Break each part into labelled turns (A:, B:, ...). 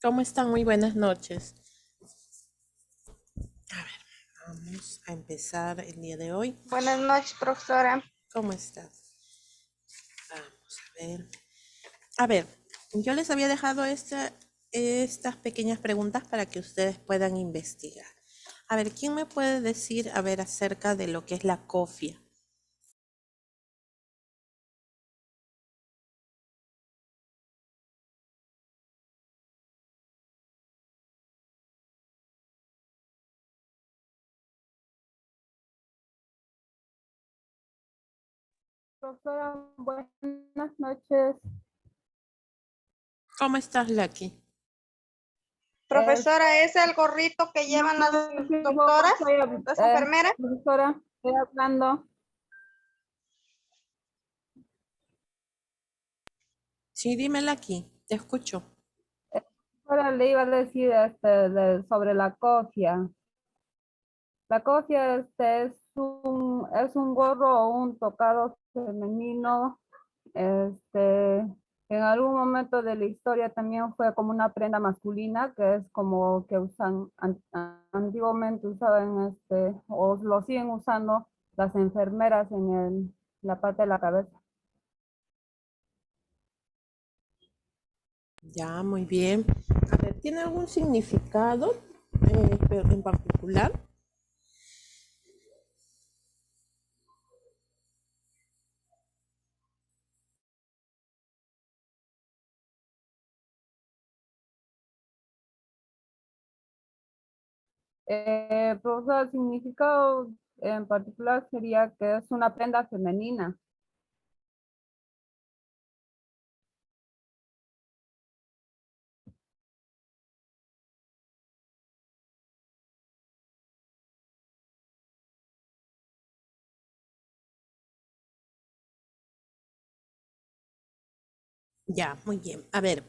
A: ¿Cómo están? Muy buenas noches. A ver, vamos a empezar el día de hoy.
B: Buenas noches, profesora.
A: ¿Cómo estás? Vamos a ver. A ver, yo les había dejado estas pequeñas preguntas para que ustedes puedan investigar. A ver, ¿quién me puede decir, a ver, acerca de lo que es la cofia?
C: Profesora, buenas noches.
A: ¿Cómo estás, Lucky?
C: Eh,
B: Profesora, ¿es el gorrito que
C: no
B: llevan las
C: me equivoco,
B: doctoras, las enfermeras?
C: profesora, estoy hablando.
A: Sí, dime, Lucky, te escucho.
C: Ahora le iba a decir sobre la cofia. La cofia es un gorro o un tocado femenino. En algún momento de la historia también fue como una prenda masculina, que es como que antiguamente usaban o lo siguen usando las enfermeras la parte de la cabeza.
A: Ya, muy bien. A ver, ¿tiene algún significado pero en particular?
C: Profesor, el significado en particular sería que es una prenda femenina.
A: Ya, muy bien. A ver,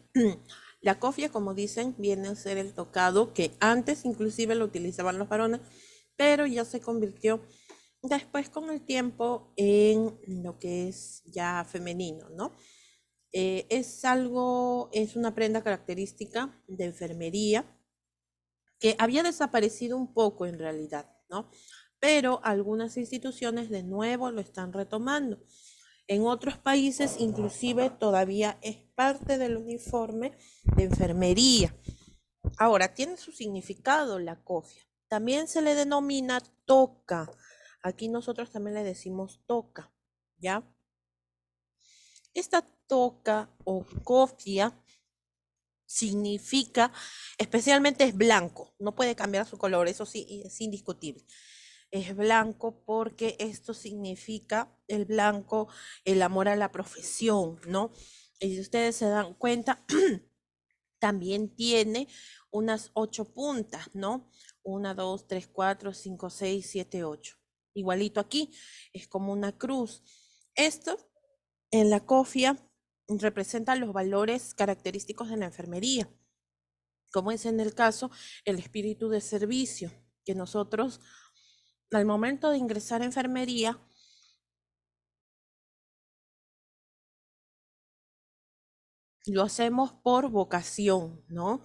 A: la cofia, como dicen, viene a ser el tocado que antes inclusive lo utilizaban los varones, pero ya se convirtió después con el tiempo en lo que es ya femenino, ¿no? Es una prenda característica de enfermería que había desaparecido un poco en realidad, ¿no? Pero algunas instituciones de nuevo lo están retomando. En otros países inclusive todavía es parte del uniforme de enfermería. Ahora, tiene su significado la cofia. También se le denomina toca. Aquí nosotros también le decimos toca, ¿ya? Esta toca o cofia significa, especialmente es blanco, no puede cambiar su color, eso sí es indiscutible. Es blanco porque esto significa el blanco, el amor a la profesión, ¿no? Y si ustedes se dan cuenta, también tiene unas 8 puntas, ¿no? Una, dos, tres, cuatro, cinco, seis, siete, ocho. Igualito aquí, es como una cruz. Esto en la cofia representa los valores característicos de la enfermería, como es en el caso el espíritu de servicio, que nosotros al momento de ingresar a enfermería lo hacemos por vocación, ¿no?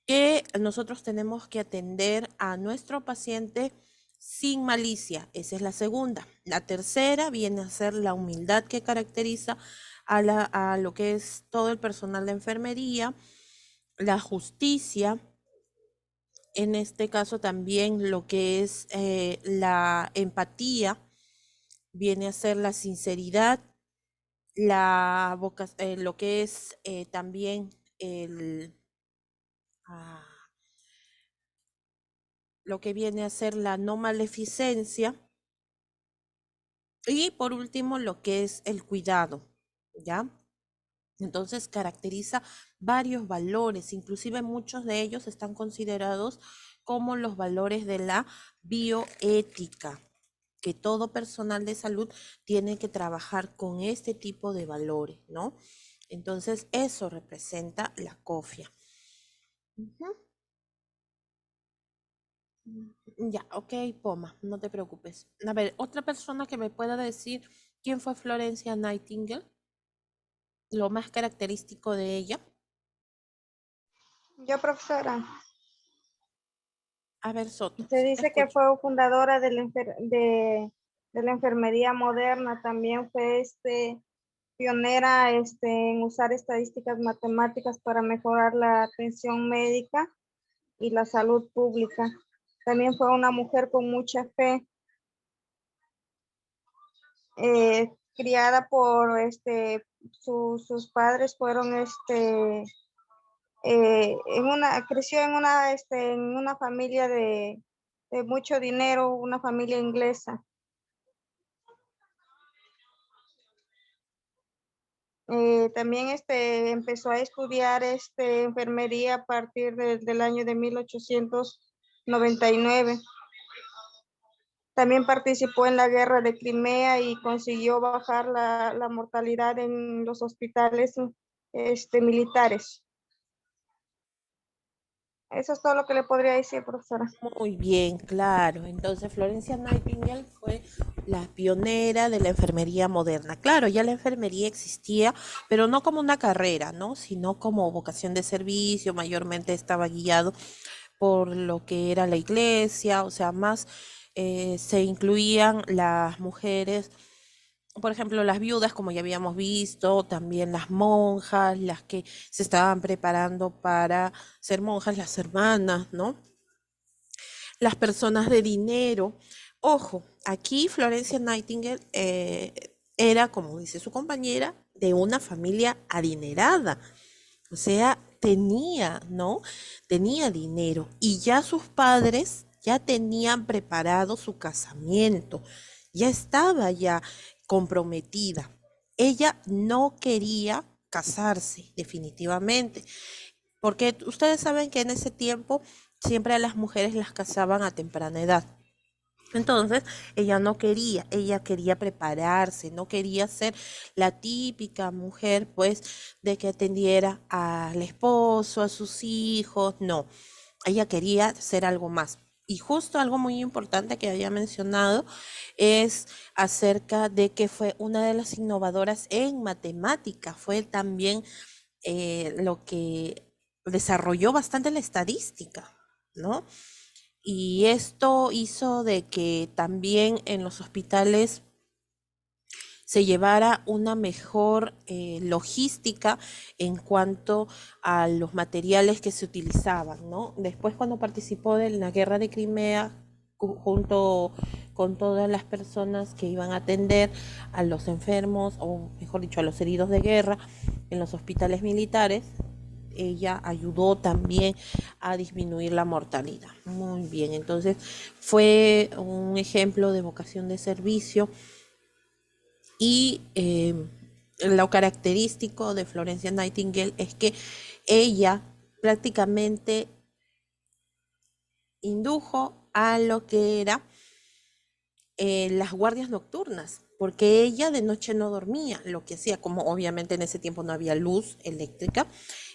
A: Que nosotros tenemos que atender a nuestro paciente sin malicia. Esa es la segunda. La tercera viene a ser la humildad que caracteriza a lo que es todo el personal de enfermería, la justicia, en este caso también lo que es la empatía, viene a ser la sinceridad, lo que es también el, ah, lo que viene a ser la no maleficencia y por último lo que es el cuidado, ¿ya? Entonces caracteriza varios valores, inclusive muchos de ellos están considerados como los valores de la bioética, que todo personal de salud tiene que trabajar con este tipo de valores, ¿no? Entonces eso representa la cofia. Ujú. Ya, ok, Poma, no te preocupes. A ver, otra persona que me pueda decir quién fue Florencia Nightingale, lo más característico de ella.
B: Yo, profesora,
A: A ver, Soto,
B: se
A: sí te
B: dice que
A: escucho.
B: fue fundadora de la enfermería moderna, también fue pionera en usar estadísticas matemáticas para mejorar la atención médica y la salud pública. También fue una mujer con mucha fe, criada por sus padres fueron creció en una familia de mucho dinero, una familia inglesa. También empezó a estudiar enfermería a partir del año de 1899. También participó en la guerra de Crimea y consiguió bajar la mortalidad en los hospitales militares. Eso es todo lo que le podría decir, profesora.
A: Muy bien, claro. Entonces, Florencia Nightingale fue la pionera de la enfermería moderna. Claro, ya la enfermería existía, pero no como una carrera, ¿no? Sino como vocación de servicio, mayormente estaba guiado por lo que era la iglesia, o sea, más se incluían las mujeres, por ejemplo, las viudas, como ya habíamos visto, también las monjas, las que se estaban preparando para ser monjas, las hermanas, ¿no? Las personas de dinero. Ojo, aquí Florencia Nightingale era, como dice su compañera, de una familia adinerada. O sea, tenía, ¿no? Tenía dinero y ya sus padres ya tenían preparado su casamiento, ya estaba ya comprometida. Ella no quería casarse, definitivamente, porque ustedes saben que en ese tiempo siempre a las mujeres las casaban a temprana edad. Entonces, ella no quería, ella quería prepararse, no quería ser la típica mujer, pues, de que atendiera al esposo, a sus hijos, no, ella quería ser algo más. Y justo algo muy importante que había mencionado es acerca de que fue una de las innovadoras en matemática, fue también lo que desarrolló bastante la estadística, ¿no? Y esto hizo de que también en los hospitales se llevara una mejor logística en cuanto a los materiales que se utilizaban, ¿no? Después, cuando participó de la guerra de Crimea, junto con todas las personas que iban a atender a los enfermos, o mejor dicho, a los heridos de guerra en los hospitales militares, ella ayudó también a disminuir la mortalidad. Muy bien, entonces fue un ejemplo de vocación de servicio y lo característico de Florencia Nightingale es que ella prácticamente indujo a lo que era las guardias nocturnas, porque ella de noche no dormía, lo que hacía, como obviamente en ese tiempo no había luz eléctrica,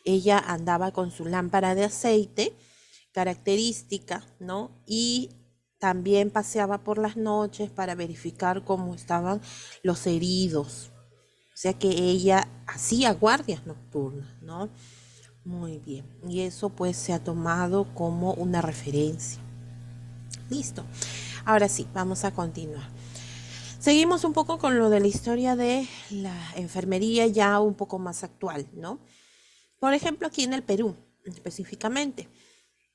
A: ella andaba con su lámpara de aceite característica, ¿no? Y también paseaba por las noches para verificar cómo estaban los heridos. O sea que ella hacía guardias nocturnas, ¿no? Muy bien. Y eso pues se ha tomado como una referencia. Listo. Ahora sí, vamos a continuar. Seguimos un poco con lo de la historia de la enfermería ya un poco más actual, ¿no? Por ejemplo, aquí en el Perú, específicamente,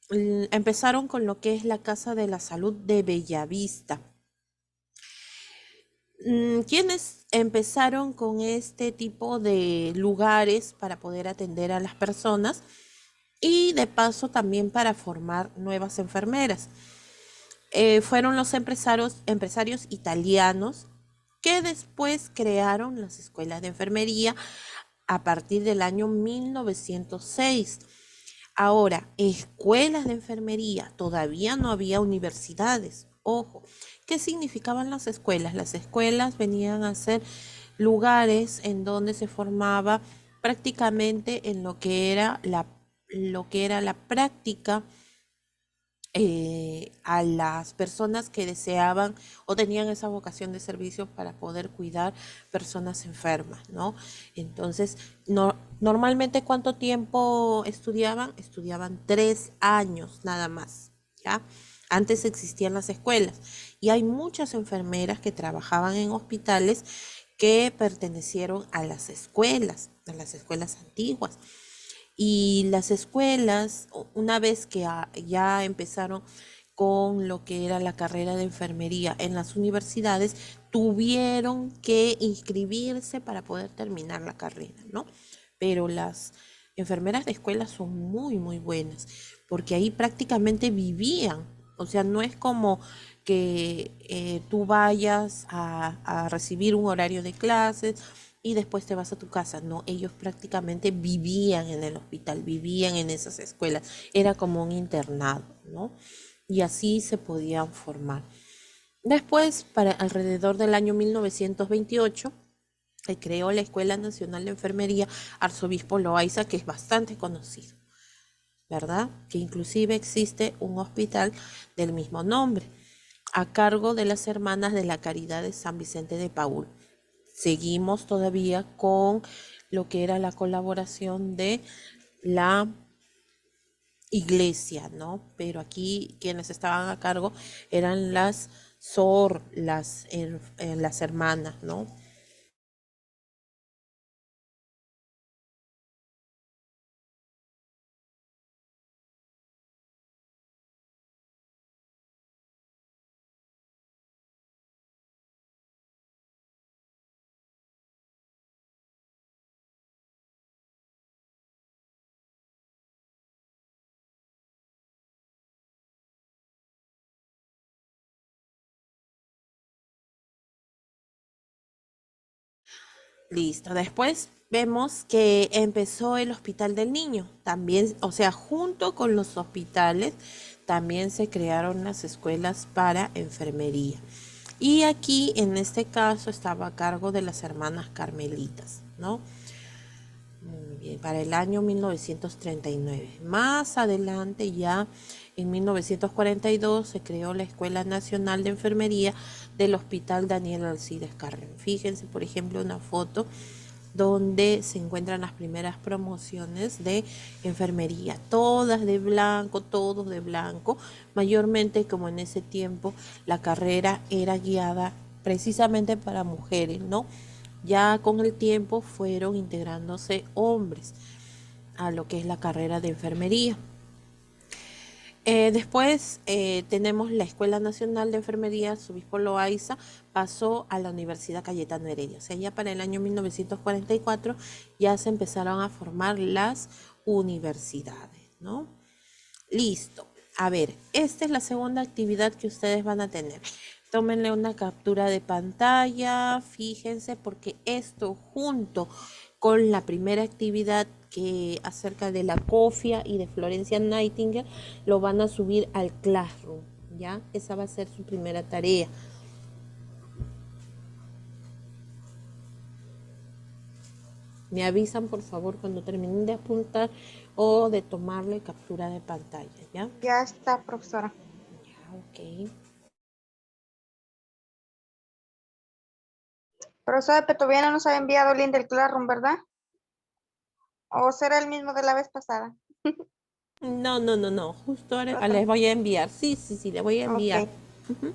A: empezaron con lo que es la Casa de la Salud de Bellavista. ¿Quiénes empezaron con este tipo de lugares para poder atender a las personas y de paso también para formar nuevas enfermeras? Fueron los empresarios italianos que después crearon las escuelas de enfermería a partir del año 1906. Ahora, escuelas de enfermería, todavía no había universidades. Ojo, ¿qué significaban las escuelas? Las escuelas venían a ser lugares en donde se formaba prácticamente en lo que era la práctica a las personas que deseaban o tenían esa vocación de servicio para poder cuidar personas enfermas, ¿no? Entonces, normalmente, ¿cuánto tiempo estudiaban? Estudiaban 3 años nada más, ¿ya? Antes existían las escuelas y hay muchas enfermeras que trabajaban en hospitales que pertenecieron a las escuelas antiguas. Y las escuelas, una vez que ya empezaron con lo que era la carrera de enfermería en las universidades, tuvieron que inscribirse para poder terminar la carrera, ¿no? Pero las enfermeras de escuela son muy, muy buenas, porque ahí prácticamente vivían. O sea, no es como que tú vayas a recibir un horario de clases y después te vas a tu casa. No, ellos prácticamente vivían en el hospital, vivían en esas escuelas. Era como un internado, ¿no? Y así se podían formar. Después, para alrededor del año 1928, se creó la Escuela Nacional de Enfermería Arzobispo Loaiza, que es bastante conocido, ¿verdad? Que inclusive existe un hospital del mismo nombre, a cargo de las Hermanas de la Caridad de San Vicente de Paúl. Seguimos todavía con lo que era la colaboración de la iglesia, ¿no? Pero aquí quienes estaban a cargo eran las SOR, las hermanas, ¿no? Listo. Después vemos que empezó el Hospital del Niño. También, o sea, junto con los hospitales, también se crearon las escuelas para enfermería. Y aquí, en este caso, estaba a cargo de las hermanas carmelitas, ¿no? Muy bien, para el año 1939. Más adelante, ya en 1942, se creó la Escuela Nacional de Enfermería del Hospital Daniel Alcides Carrión. Fíjense, por ejemplo, una foto donde se encuentran las primeras promociones de enfermería, todas de blanco, todos de blanco, mayormente como en ese tiempo la carrera era guiada precisamente para mujeres, ¿no? Ya con el tiempo fueron integrándose hombres a lo que es la carrera de enfermería. Después tenemos la Escuela Nacional de Enfermería, su obispo Loaiza pasó a la Universidad Cayetano Heredia. O sea, ya para el año 1944 ya se empezaron a formar las universidades, ¿no? Listo. A ver, esta es la segunda actividad que ustedes van a tener. Tómenle una captura de pantalla, fíjense, porque esto junto con la primera actividad que acerca de la cofia y de Florencia Nightingale lo van a subir al Classroom, ¿ya? Esa va a ser su primera tarea. Me avisan, por favor, cuando terminen de apuntar o de tomarle captura de pantalla, ¿ya?
B: Ya está, profesora.
A: Ya, ok.
B: Profesora, pero todavía no nos ha enviado el link del Classroom, ¿verdad? ¿O será el mismo de la vez pasada?
A: No, no, no, no. Justo ahora
B: Otro.
A: les voy a enviar. Sí, sí, sí, les voy a enviar.
B: Ok.
A: Ujú.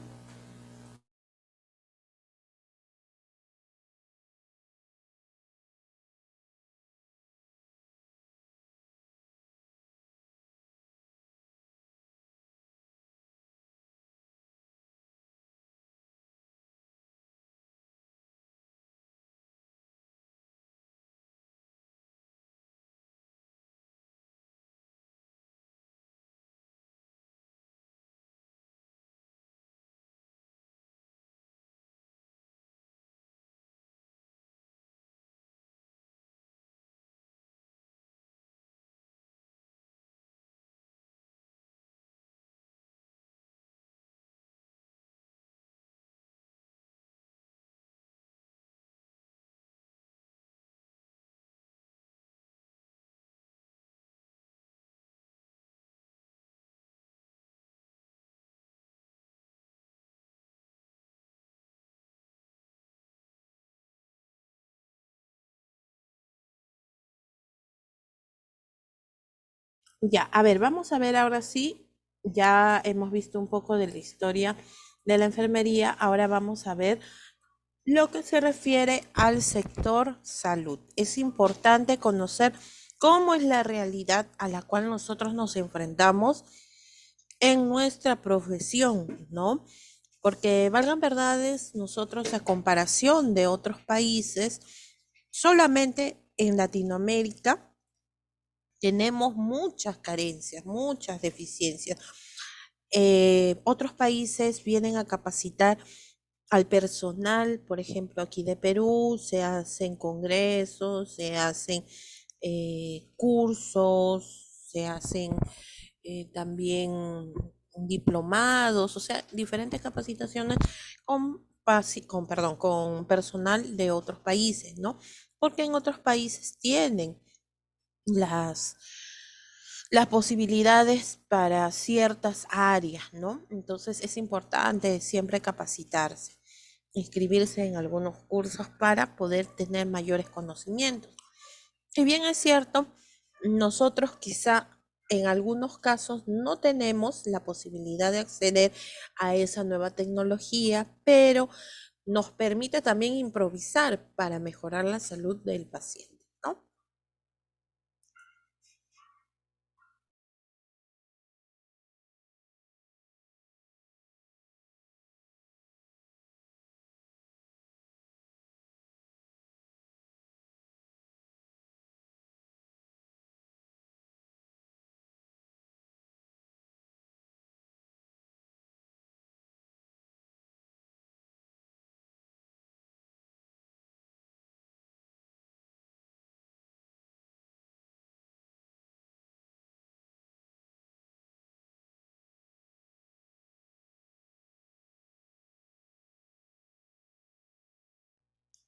A: Ya, a ver, vamos a ver ahora sí, ya hemos visto un poco de la historia de la enfermería, ahora vamos a ver lo que se refiere al sector salud. Es importante conocer cómo es la realidad a la cual nosotros nos enfrentamos en nuestra profesión, ¿no? Porque valgan verdades, nosotros a comparación de otros países, solamente en Latinoamérica tenemos muchas carencias, muchas deficiencias. Otros países vienen a capacitar al personal, por ejemplo, aquí de Perú, se hacen congresos, se hacen cursos, se hacen también diplomados, o sea, diferentes capacitaciones con personal de otros países, ¿no? Porque en otros países tienen las, las posibilidades para ciertas áreas, ¿no? Entonces es importante siempre capacitarse, inscribirse en algunos cursos para poder tener mayores conocimientos. Si bien es cierto, nosotros quizá en algunos casos no tenemos la posibilidad de acceder a esa nueva tecnología, pero nos permite también improvisar para mejorar la salud del paciente, ¿no?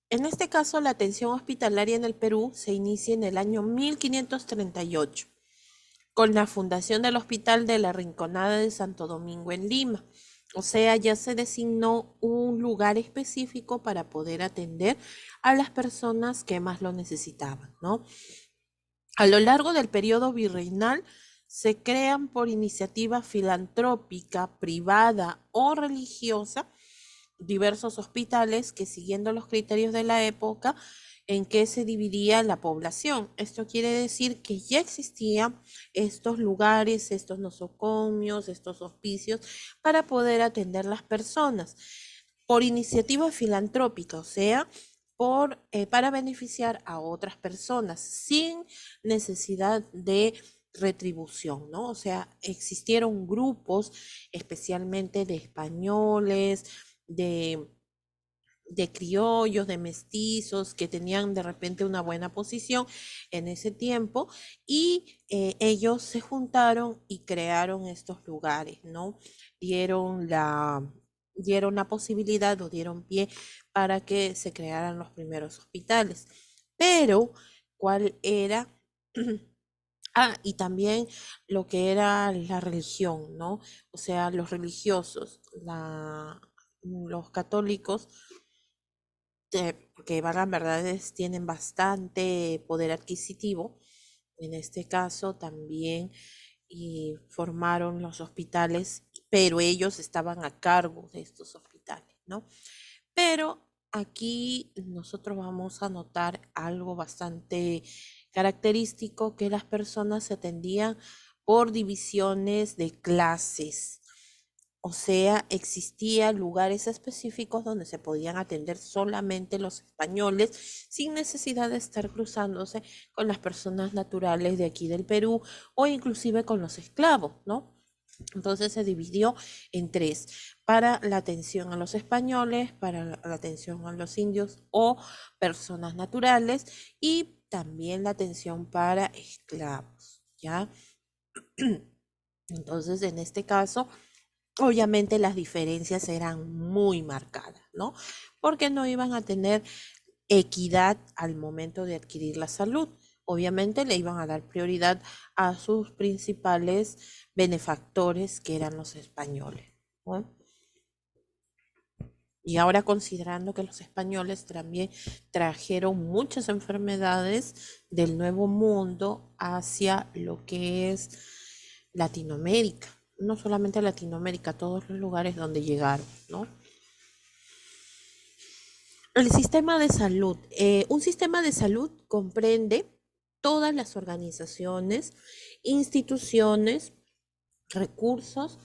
A: En este caso, la atención hospitalaria en el Perú se inicia en el año 1538 con la fundación del Hospital de la Rinconada de Santo Domingo en Lima. O sea, ya se designó un lugar específico para poder atender a las personas que más lo necesitaban, ¿no? A lo largo del periodo virreinal se crean por iniciativa filantrópica, privada o religiosa diversos hospitales que siguiendo los criterios de la época en que se dividía la población. Esto quiere decir que ya existían estos lugares, estos nosocomios, estos hospicios para poder atender las personas por iniciativa filantrópica, o sea, para beneficiar a otras personas sin necesidad de retribución, ¿no? O sea, existieron grupos especialmente de españoles, de, de criollos, de mestizos que tenían de repente una buena posición en ese tiempo y ellos se juntaron y crearon estos lugares, ¿no? Dieron la, dieron la posibilidad o dieron pie para que se crearan los primeros hospitales. Pero, ¿cuál era? Ah, y también lo que era la religión, ¿no? O sea, los religiosos, los católicos, que valgan verdades, tienen bastante poder adquisitivo. En este caso también y formaron los hospitales, pero ellos estaban a cargo de estos hospitales, ¿no? Pero aquí nosotros vamos a notar algo bastante característico, que las personas se atendían por divisiones de clases. O sea, existían lugares específicos donde se podían atender solamente los españoles sin necesidad de estar cruzándose con las personas naturales de aquí del Perú o inclusive con los esclavos, ¿no? Entonces se dividió en tres, para la atención a los españoles, para la atención a los indios o personas naturales y también la atención para esclavos, ¿ya? Entonces, en este caso, obviamente las diferencias eran muy marcadas, ¿no? Porque no iban a tener equidad al momento de adquirir la salud. Obviamente le iban a dar prioridad a sus principales benefactores, que eran los españoles, ¿no? Y ahora considerando que los españoles también trajeron muchas enfermedades del Nuevo Mundo hacia lo que es Latinoamérica, no solamente Latinoamérica, todos los lugares donde llegaron, ¿no? El sistema de salud. Un sistema de salud comprende todas las organizaciones, instituciones, recursos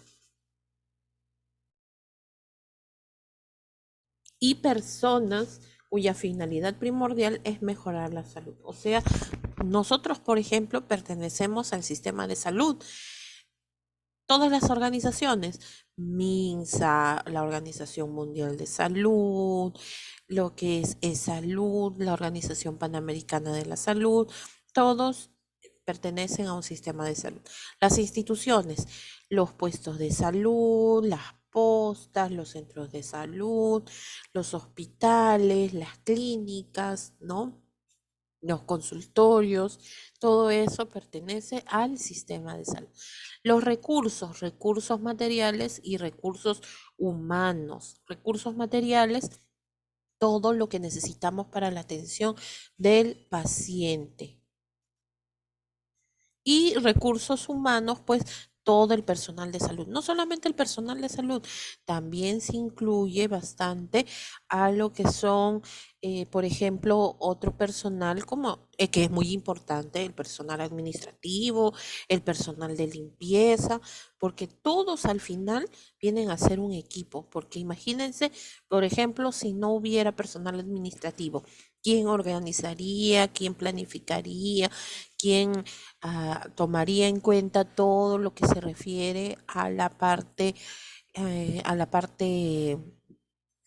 A: y personas cuya finalidad primordial es mejorar la salud. O sea, nosotros, por ejemplo, pertenecemos al sistema de salud. Todas las organizaciones, MINSA, la Organización Mundial de Salud, lo que es salud, la Organización Panamericana de la Salud, todos pertenecen a un sistema de salud. Las instituciones, los puestos de salud, las postas, los centros de salud, los hospitales, las clínicas, ¿no? Los consultorios, todo eso pertenece al sistema de salud. Los recursos, recursos materiales y recursos humanos. Recursos materiales, todo lo que necesitamos para la atención del paciente. Y recursos humanos, pues todo el personal de salud. No solamente el personal de salud, también se incluye bastante a lo que son, por ejemplo, otro personal como que es muy importante, el personal administrativo, el personal de limpieza, porque todos al final vienen a ser un equipo. Porque imagínense, por ejemplo, si no hubiera personal administrativo, ¿quién organizaría? ¿Quién planificaría? ¿Quién tomaría en cuenta todo lo que se refiere a la parte,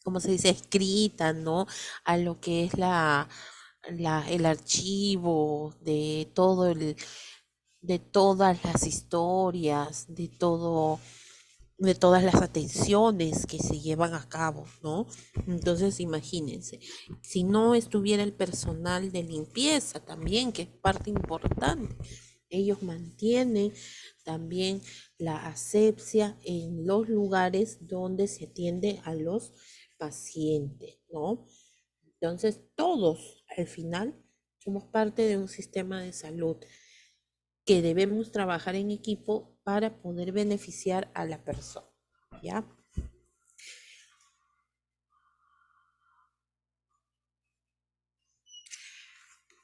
A: ¿cómo se dice? Escrita, ¿no? A lo que es el archivo de todas las historias, de todas las atenciones que se llevan a cabo, ¿no? Entonces, imagínense, si no estuviera el personal de limpieza también, que es parte importante, ellos mantienen también la asepsia en los lugares donde se atiende a los pacientes, ¿no? Entonces, todos al final somos parte de un sistema de salud que debemos trabajar en equipo para poder beneficiar a la persona, ¿ya?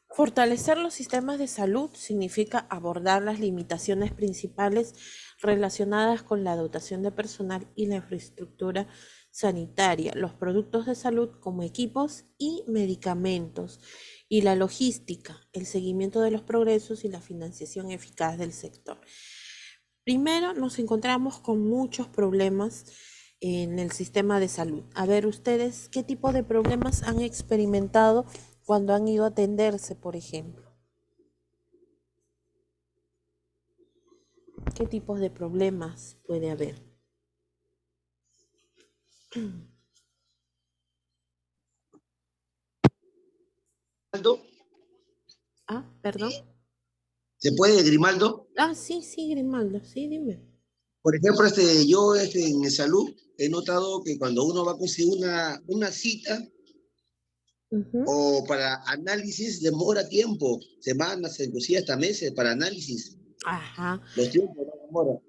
A: Fortalecer los sistemas de salud significa abordar las limitaciones principales relacionadas con la dotación de personal y la infraestructura sanitaria, los productos de salud como equipos y medicamentos, y la logística, el seguimiento de los progresos y la financiación eficaz del sector. Primero, nos encontramos con muchos problemas en el sistema de salud. A ver, ustedes, ¿qué tipo de problemas han experimentado cuando han ido a atenderse, por ejemplo? ¿Qué tipos de problemas puede haber?
D: Grimaldo,
A: Ah, perdón.
D: ¿se puede, Grimaldo?
A: Ah, sí, sí, Grimaldo, sí, dime.
D: Por ejemplo, yo en salud he notado que cuando uno va a conseguir una cita
A: Ujú.
D: o para análisis demora tiempo, semanas, inclusive hasta meses para análisis.
A: Ajá,
D: Los tiempos no demoran.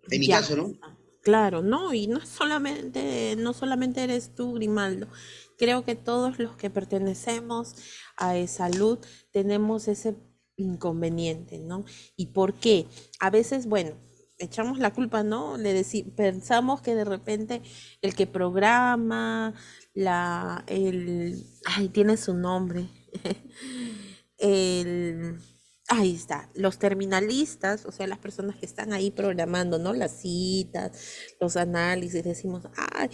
D: En mi
A: ya.
D: caso, ¿no?
A: Claro, no, y no solamente eres tú, Grimaldo. Creo que todos los que pertenecemos a salud tenemos ese inconveniente, ¿no? ¿Y por qué? A veces, bueno, echamos la culpa, ¿no? Pensamos que de repente el que programa, ay, tiene su nombre, el, ahí está, los terminalistas, o sea, las personas que están ahí programando, ¿no? Las citas, los análisis, decimos, ay,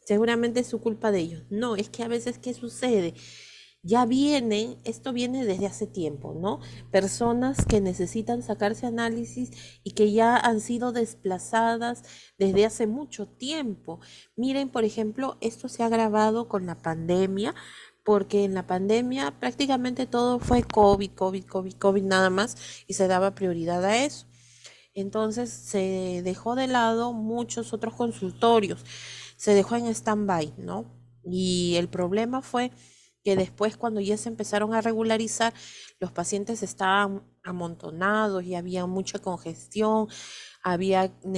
A: seguramente es su culpa de ellos. No, es que a veces, ¿qué sucede? Esto viene desde hace tiempo, ¿no? Personas que necesitan sacarse análisis y que ya han sido desplazadas desde hace mucho tiempo. Miren, por ejemplo, esto se ha agravado con la pandemia, porque en la pandemia prácticamente todo fue COVID, COVID, COVID, COVID nada más, y se daba prioridad a eso. Entonces se dejó de lado muchos otros consultorios, se dejó en stand-by, ¿no? Y el problema fue que después, cuando ya se empezaron a regularizar, los pacientes estaban amontonados y había mucha congestión,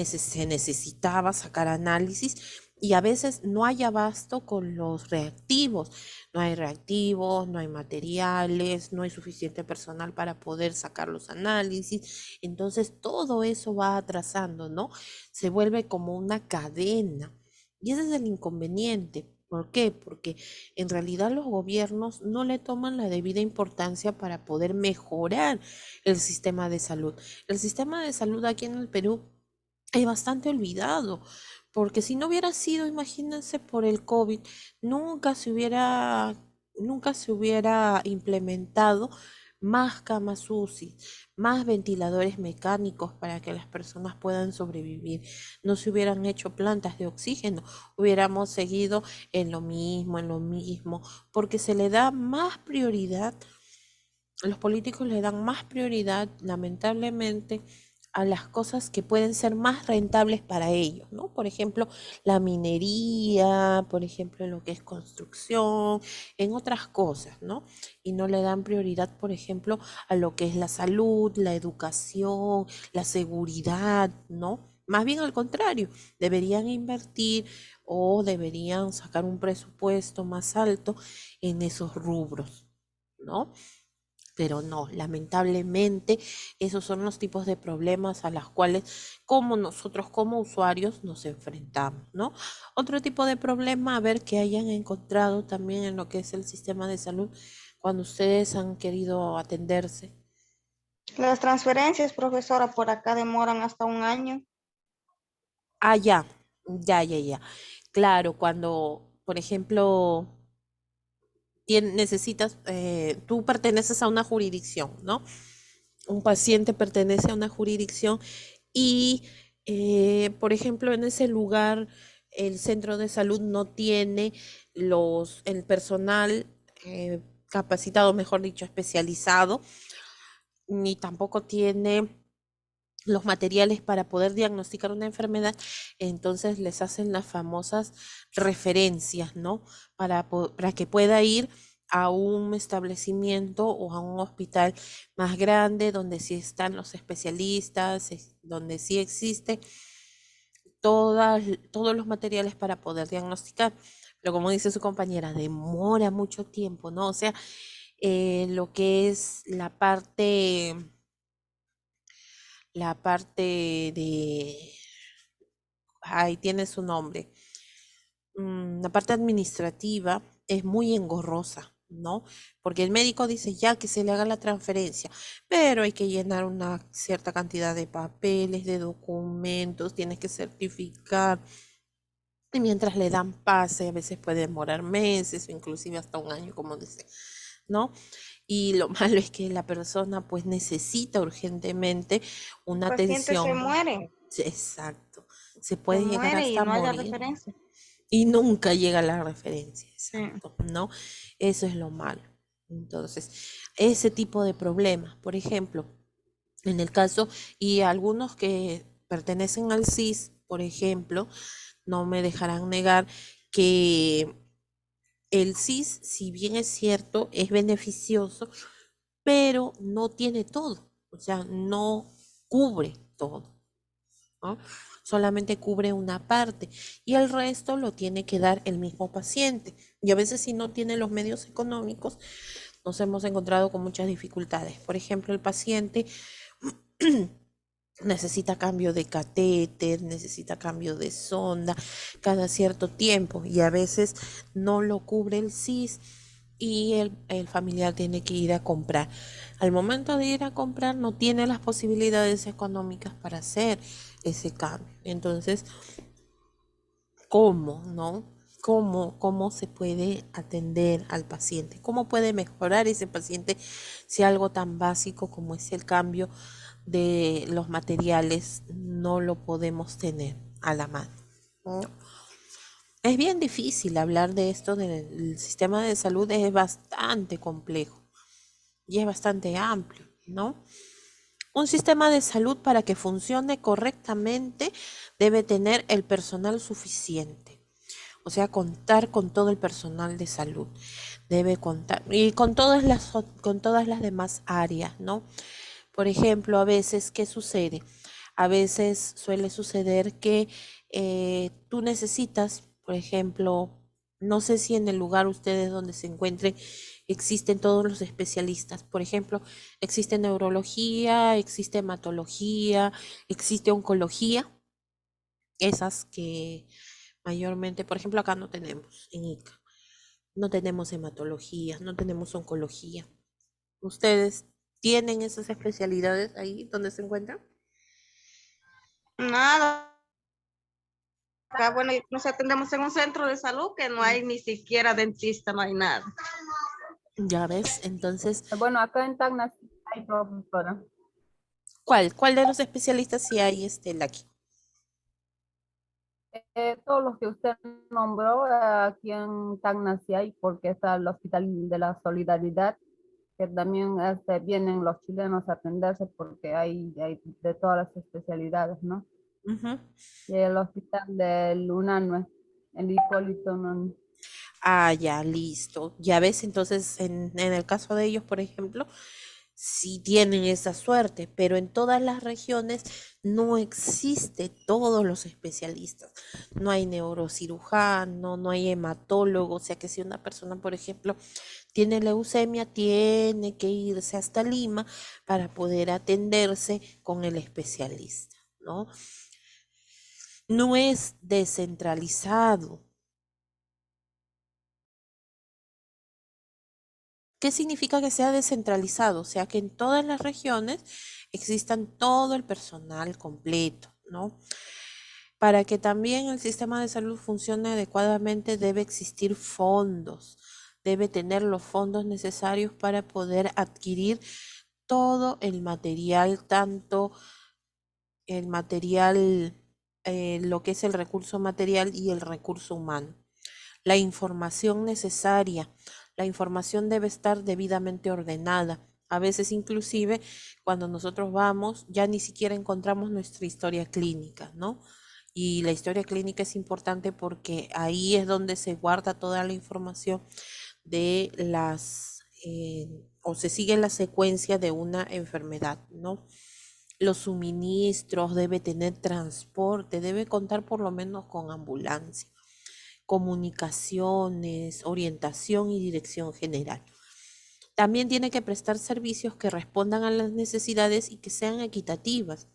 A: se necesitaba sacar análisis y a veces no hay abasto con los reactivos. No hay reactivos, no hay materiales, no hay suficiente personal para poder sacar los análisis. Entonces todo eso va atrasando, ¿no? Se vuelve como una cadena. Y ese es el inconveniente. ¿Por qué? Porque en realidad los gobiernos no le toman la debida importancia para poder mejorar el sistema de salud. El sistema de salud aquí en el Perú es bastante olvidado, porque si no hubiera sido, imagínense, por el COVID, nunca se hubiera, nunca se hubiera implementado más camas UCI, más ventiladores mecánicos para que las personas puedan sobrevivir. No se hubieran hecho plantas de oxígeno, hubiéramos seguido en lo mismo, porque se le da más prioridad, los políticos le dan más prioridad, lamentablemente, a las cosas que pueden ser más rentables para ellos, ¿no? Por ejemplo, la minería, por ejemplo, lo que es construcción, en otras cosas, ¿no? Y no le dan prioridad, por ejemplo, a lo que es la salud, la educación, la seguridad, ¿no? Más bien al contrario, deberían invertir o deberían sacar un presupuesto más alto en esos rubros, ¿no? Pero no, lamentablemente esos son los tipos de problemas a los cuales como nosotros como usuarios nos enfrentamos, ¿no? Otro tipo de problema, a ver, que hayan encontrado también en lo que es el sistema de salud cuando ustedes han querido atenderse.
B: Las transferencias, profesora, por acá demoran hasta un año.
A: Ah, ya. Claro, cuando, por ejemplo, necesitas, tú perteneces a una jurisdicción, ¿no? Un paciente pertenece a una jurisdicción y, por ejemplo, en ese lugar el centro de salud no tiene el personal capacitado, mejor dicho, especializado, ni tampoco tiene los materiales para poder diagnosticar una enfermedad, entonces les hacen las famosas referencias, ¿no? Para que pueda ir a un establecimiento o a un hospital más grande donde sí están los especialistas, donde sí existe todos los materiales para poder diagnosticar. Pero como dice su compañera, demora mucho tiempo, ¿no? O sea, lo que es la parte de, ahí tiene su nombre, la parte administrativa es muy engorrosa, ¿no? Porque el médico dice ya que se le haga la transferencia, pero hay que llenar una cierta cantidad de papeles, de documentos, tienes que certificar. Y mientras le dan pase, a veces puede demorar meses o inclusive hasta un año, como dice, ¿no? Y lo malo es que la persona pues necesita urgentemente una
B: El paciente
A: atención. Sí, exacto. Se
B: se
A: puede llegar
B: muere y
A: hasta
B: no haya
A: morir
B: referencia.
A: y nunca llega la referencia,
B: Sí.
A: exacto, ¿no? Eso es lo malo. Entonces, ese tipo de problemas, por ejemplo, en el caso, y algunos que pertenecen al CIS, por ejemplo, no me dejarán negar que el CIS, si bien es cierto, es beneficioso, pero no tiene todo, o sea, no cubre todo, ¿no? Solamente cubre una parte y el resto lo tiene que dar el mismo paciente. Y a veces si no tiene los medios económicos, nos hemos encontrado con muchas dificultades. Por ejemplo, el paciente necesita cambio de catéter, necesita cambio de sonda cada cierto tiempo y a veces no lo cubre el CIS y el familiar tiene que ir a comprar. Al momento de ir a comprar no tiene las posibilidades económicas para hacer ese cambio. Entonces, ¿cómo, no? ¿Cómo se puede atender al paciente? ¿Cómo puede mejorar ese paciente si algo tan básico como es el cambio de los materiales no lo podemos tener a la mano, ¿no? Es bien difícil hablar de esto del sistema de salud, es bastante complejo y es bastante amplio, ¿no? Un sistema de salud para que funcione correctamente debe tener el personal suficiente. O sea, contar con todo el personal de salud. Debe contar y con todas las demás áreas, ¿no? Por ejemplo, a veces, ¿qué sucede? A veces suele suceder que tú necesitas, por ejemplo, no sé si en el lugar ustedes donde se encuentren existen todos los especialistas. Por ejemplo, existe neurología, existe hematología, existe oncología, esas que mayormente, por ejemplo, acá no tenemos en ICA. No tenemos hematología, no tenemos oncología. ¿Ustedes tienen esas especialidades ahí donde se encuentran?
B: Nada, acá, bueno, nos atendemos en un centro de salud que no hay ni siquiera dentista, no hay nada.
A: Ya ves, entonces,
C: Bueno, acá en Tacna sí hay, profesora.
A: ¿cuál de los especialistas sí hay Laki?
C: Todos los que usted nombró, aquí en Tacna sí hay, porque está el Hospital de la Solidaridad, que también vienen los chilenos a atenderse porque hay de todas las especialidades, ¿no?
A: Ujú.
C: Y el Hospital del UNANUE, el Hipólito Unanue.
A: Ah, ya, listo. Ya ves, entonces, en el caso de ellos, por ejemplo, sí tienen esa suerte, pero en todas las regiones no existe todos los especialistas. No hay neurocirujano, no hay hematólogo, o sea que si una persona, por ejemplo, tiene leucemia, tiene que irse hasta Lima para poder atenderse con el especialista, ¿no? No es descentralizado. ¿Qué significa que sea descentralizado? O sea, que en todas las regiones existan todo el personal completo, ¿no? Para que también el sistema de salud funcione adecuadamente debe existir fondos, debe tener los fondos necesarios para poder adquirir todo el material, tanto el material, lo que es el recurso material y el recurso humano. La información necesaria, la información debe estar debidamente ordenada. A veces inclusive cuando nosotros vamos ya ni siquiera encontramos nuestra historia clínica, ¿no? Y la historia clínica es importante porque ahí es donde se guarda toda la información de o se sigue la secuencia de una enfermedad, ¿no? Los suministros, debe tener transporte, debe contar por lo menos con ambulancia, comunicaciones, orientación y dirección general. También tiene que prestar servicios que respondan a las necesidades y que sean equitativas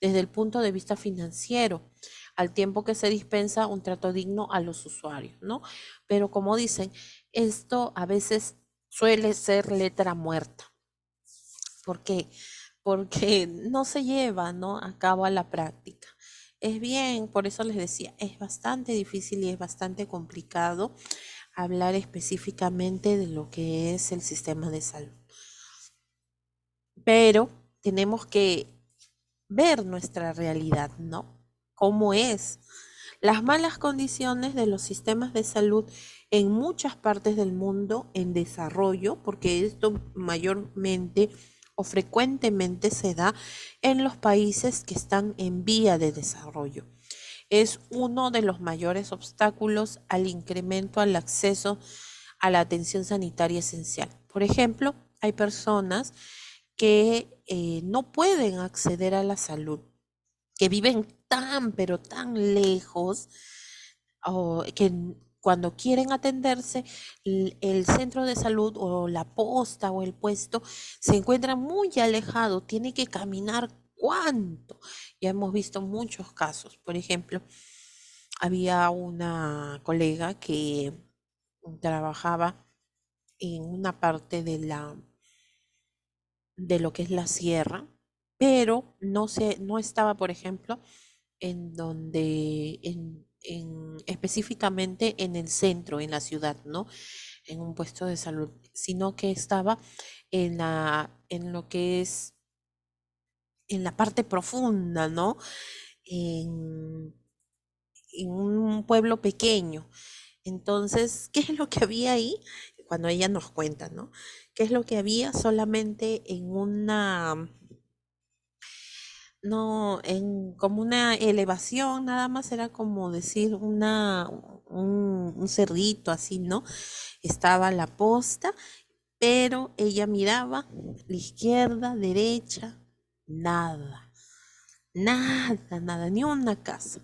A: desde el punto de vista financiero, al tiempo que se dispensa un trato digno a los usuarios, ¿no? Pero como dicen, esto a veces suele ser letra muerta. ¿Por qué? Porque no se lleva, ¿no?, a cabo a la práctica. Es bien, por eso les decía, es bastante difícil y es bastante complicado hablar específicamente de lo que es el sistema de salud. Pero tenemos que ver nuestra realidad, ¿no? ¿Cómo es? Las malas condiciones de los sistemas de salud en muchas partes del mundo en desarrollo, porque esto mayormente o frecuentemente se da en los países que están en vía de desarrollo. Es uno de los mayores obstáculos al incremento al acceso a la atención sanitaria esencial. Por ejemplo, hay personas que no pueden acceder a la salud, que viven tan, pero tan lejos, o que cuando quieren atenderse, el centro de salud o la posta o el puesto se encuentra muy alejado, tiene que caminar cuánto. Ya hemos visto muchos casos. Por ejemplo, había una colega que trabajaba en una parte de lo que es la sierra, pero no estaba, por ejemplo, en donde, específicamente en el centro, en la ciudad, ¿no? En un puesto de salud, sino que estaba en lo que es en la parte profunda, ¿no? En, en un pueblo pequeño. Entonces, ¿qué es lo que había ahí? Cuando ella nos cuenta, ¿no? ¿Qué es lo que había solamente en no, en como una elevación, nada más era como decir un cerrito así, ¿no? Estaba la posta, pero ella miraba la izquierda, derecha, nada, nada, nada, ni una casa.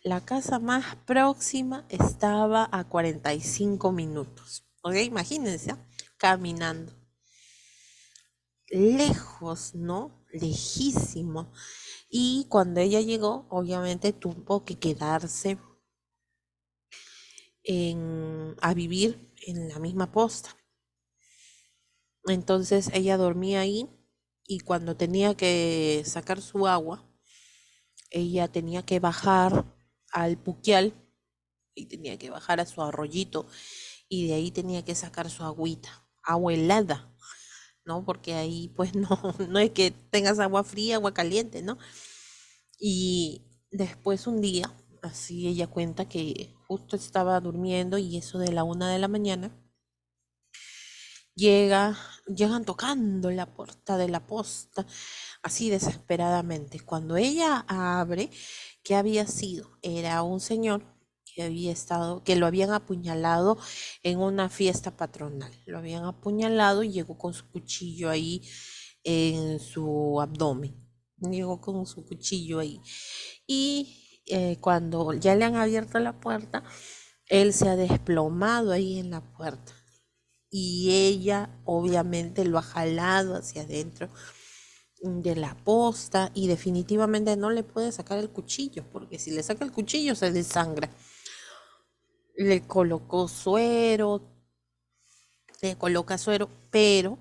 A: La casa más próxima estaba a 45 minutos. ¿Ok? Imagínense, ¿ah? Caminando. Lejos, ¿no? Lejísimo. Y cuando ella llegó, obviamente tuvo que quedarse a vivir en la misma posta. Entonces ella dormía ahí y cuando tenía que sacar su agua, ella tenía que bajar al Puquial y tenía que bajar a su arroyito y de ahí tenía que sacar su agüita, agua helada, ¿no? Porque ahí pues no, no es que tengas agua fría, agua caliente, ¿no? Y después un día, así ella cuenta que justo estaba durmiendo y eso de la 1 de la mañana, llega, llegan tocando la puerta de la posta, así desesperadamente. Cuando ella abre, ¿qué había sido? Era un señor que había estado, que lo habían apuñalado en una fiesta patronal. Lo habían apuñalado y llegó con su cuchillo ahí en su abdomen. Llegó con su cuchillo ahí. Y cuando ya le han abierto la puerta, él se ha desplomado ahí en la puerta. Y ella obviamente lo ha jalado hacia adentro de la posta y definitivamente no le puede sacar el cuchillo, porque si le saca el cuchillo se desangra. Le colocó suero, le coloca suero, pero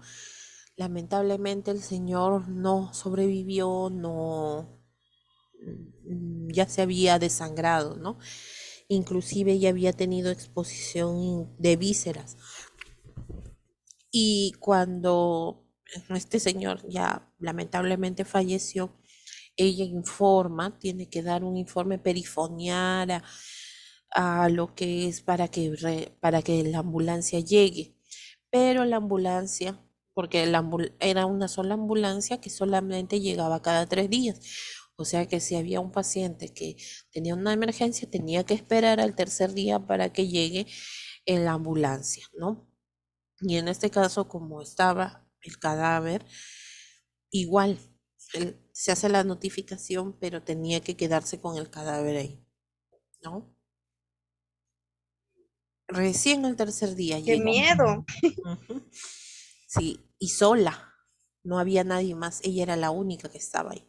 A: lamentablemente el señor no sobrevivió, no, ya se había desangrado, ¿no? Inclusive ya había tenido exposición de vísceras. Y cuando este señor ya lamentablemente falleció, ella informa, tiene que dar un informe perifonial a lo que es para que la ambulancia llegue. Pero la ambulancia, porque era una sola ambulancia que solamente llegaba cada 3 días. O sea que si había un paciente que tenía una emergencia, tenía que esperar al tercer día para que llegue en la ambulancia, ¿no? Y en este caso, como estaba el cadáver, igual se hace la notificación, pero tenía que quedarse con el cadáver ahí, ¿no? Recién el tercer día
B: Qué
A: llegó.
B: miedo.
A: Ujú. Sí, y sola. No había nadie más. Ella era la única que estaba ahí.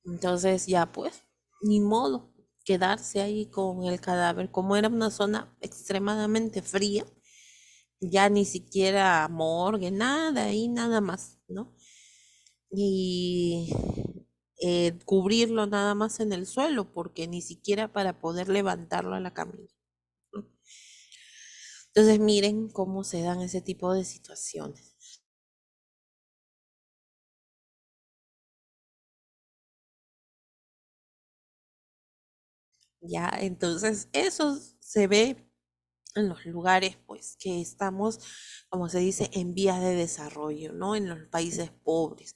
A: Entonces ya pues, ni modo, quedarse ahí con el cadáver. Como era una zona extremadamente fría, ya ni siquiera morgue, nada ahí, nada más, ¿no? Y cubrirlo nada más en el suelo, porque ni siquiera para poder levantarlo a la camilla, ¿no? Entonces miren cómo se dan ese tipo de situaciones. Ya, entonces eso se ve en los lugares, pues, que estamos, como se dice, en vías de desarrollo, ¿no? En los países pobres.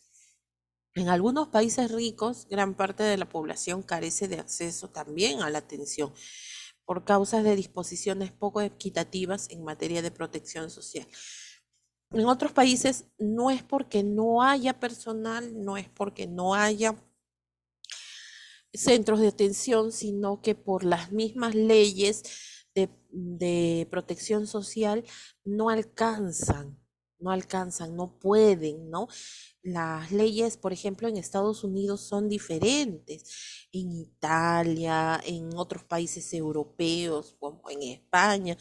A: En algunos países ricos, gran parte de la población carece de acceso también a la atención por causas de disposiciones poco equitativas en materia de protección social. En otros países no es porque no haya personal, no es porque no haya centros de atención, sino que por las mismas leyes de protección social no alcanzan, no alcanzan, no pueden, ¿no? Las leyes, por ejemplo, en Estados Unidos son diferentes, en Italia, en otros países europeos, como en España,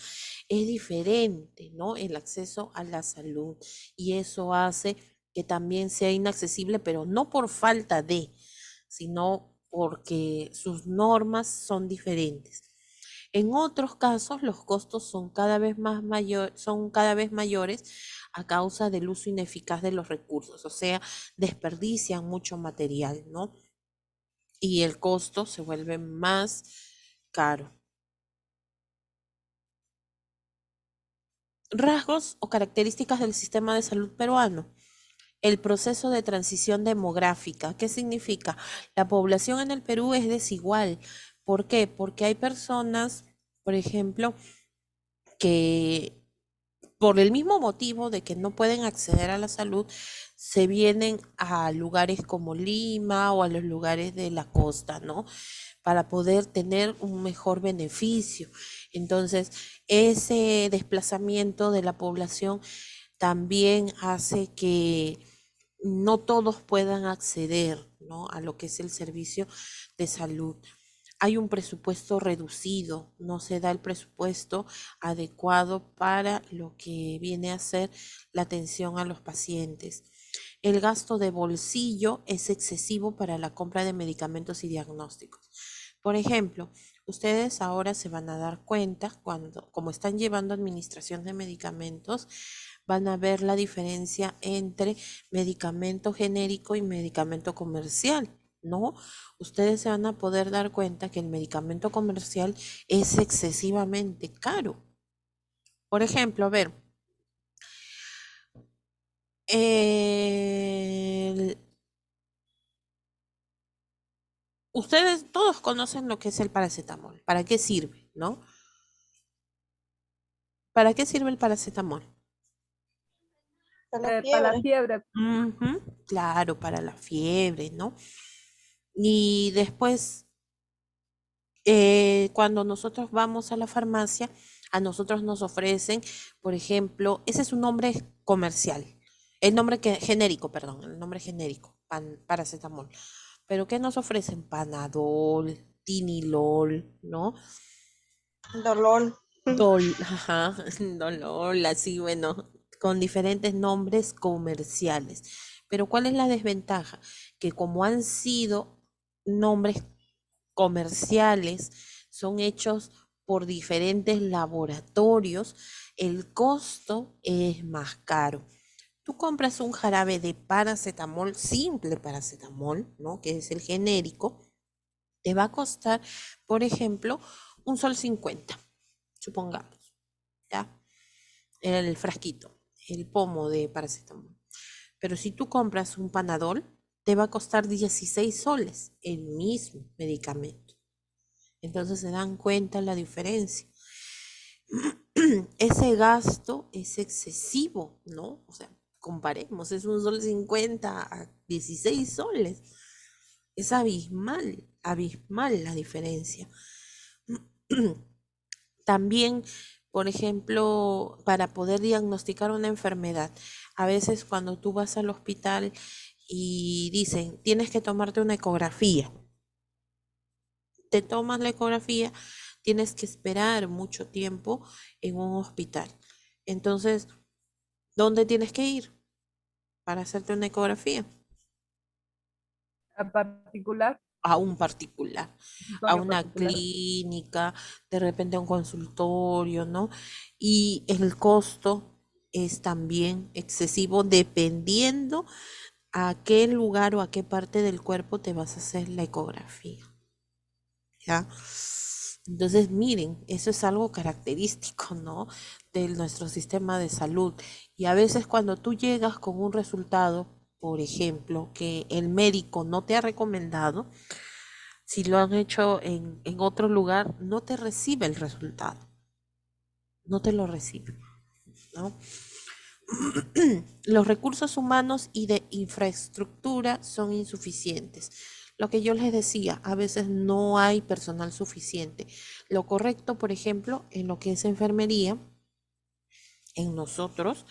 A: es diferente, ¿no? El acceso a la salud y eso hace que también sea inaccesible, pero no por falta de, sino porque sus normas son diferentes. En otros casos, los costos son cada vez mayores a causa del uso ineficaz de los recursos, o sea, desperdician mucho material, ¿no? Y el costo se vuelve más caro. Rasgos o características del sistema de salud peruano. el proceso de transición demográfica. ¿Qué significa? La población en el Perú es desigual. ¿Por qué? Porque hay personas, por ejemplo, que por el mismo motivo de que no pueden acceder a la salud, se vienen a lugares como Lima o a los lugares de la costa, ¿no? Para poder tener un mejor beneficio. Entonces, ese desplazamiento de la población también hace que no todos puedan acceder, ¿no?, a lo que es el servicio de salud. Hay un presupuesto reducido, no se da el presupuesto adecuado para lo que viene a ser la atención a los pacientes. El gasto de bolsillo es excesivo para la compra de medicamentos y diagnósticos. Por ejemplo, ustedes ahora se van a dar cuenta cuando, como están llevando administración de medicamentos, van a ver la diferencia entre medicamento genérico y medicamento comercial, ¿no? Ustedes se van a poder dar cuenta que el medicamento comercial es excesivamente caro. Por ejemplo, a ver, ustedes todos conocen lo que es el paracetamol. ¿Para qué sirve, no? ¿Para qué sirve el paracetamol?
B: Para la
C: Para la
B: fiebre.
C: fiebre.
A: Ujú, claro, para la fiebre, ¿no? Y después, cuando nosotros vamos a la farmacia, a nosotros nos ofrecen, por ejemplo, ese es un nombre comercial, el nombre genérico, perdón, el nombre genérico, paracetamol. Pero ¿qué nos ofrecen? Panadol, Tinilol, ¿no?
B: Dolor.
A: Ajá, Dolor, así, bueno, con diferentes nombres comerciales. Pero ¿cuál es la desventaja? Que como han sido nombres comerciales, son hechos por diferentes laboratorios, el costo es más caro. Tú compras un jarabe de paracetamol, simple paracetamol, ¿no?, que es el genérico, te va a costar, por ejemplo, un sol 50, supongamos, ¿ya? El frasquito, el pomo de paracetamol. Pero si tú compras un Panadol, te va a costar 16 soles el mismo medicamento. Entonces se dan cuenta la diferencia. Ese gasto es excesivo, ¿no? O sea, comparemos, es un sol 50 a 16 soles. Es abismal, abismal la diferencia. También, por ejemplo, para poder diagnosticar una enfermedad, a veces cuando tú vas al hospital y dicen, tienes que tomarte una ecografía, te tomas la ecografía, tienes que esperar mucho tiempo en un hospital. Entonces, ¿dónde tienes que ir para hacerte una ecografía?
C: A particular,
A: A un particular, a
C: consultorio
A: una
C: particular.
A: clínica, de repente a un consultorio, ¿no? Y el costo es también excesivo dependiendo a qué lugar o a qué parte del cuerpo te vas a hacer la ecografía, ¿ya? Entonces, miren, eso es algo característico, ¿no?, de nuestro sistema de salud. Y a veces cuando tú llegas con un resultado, por ejemplo, que el médico no te ha recomendado, si lo han hecho en otro lugar, no te recibe el resultado, no te lo recibe, ¿no? Los recursos humanos y de infraestructura son insuficientes. Lo que yo les decía, a veces no hay personal suficiente. Lo correcto, por ejemplo, en lo que es enfermería, en nosotros,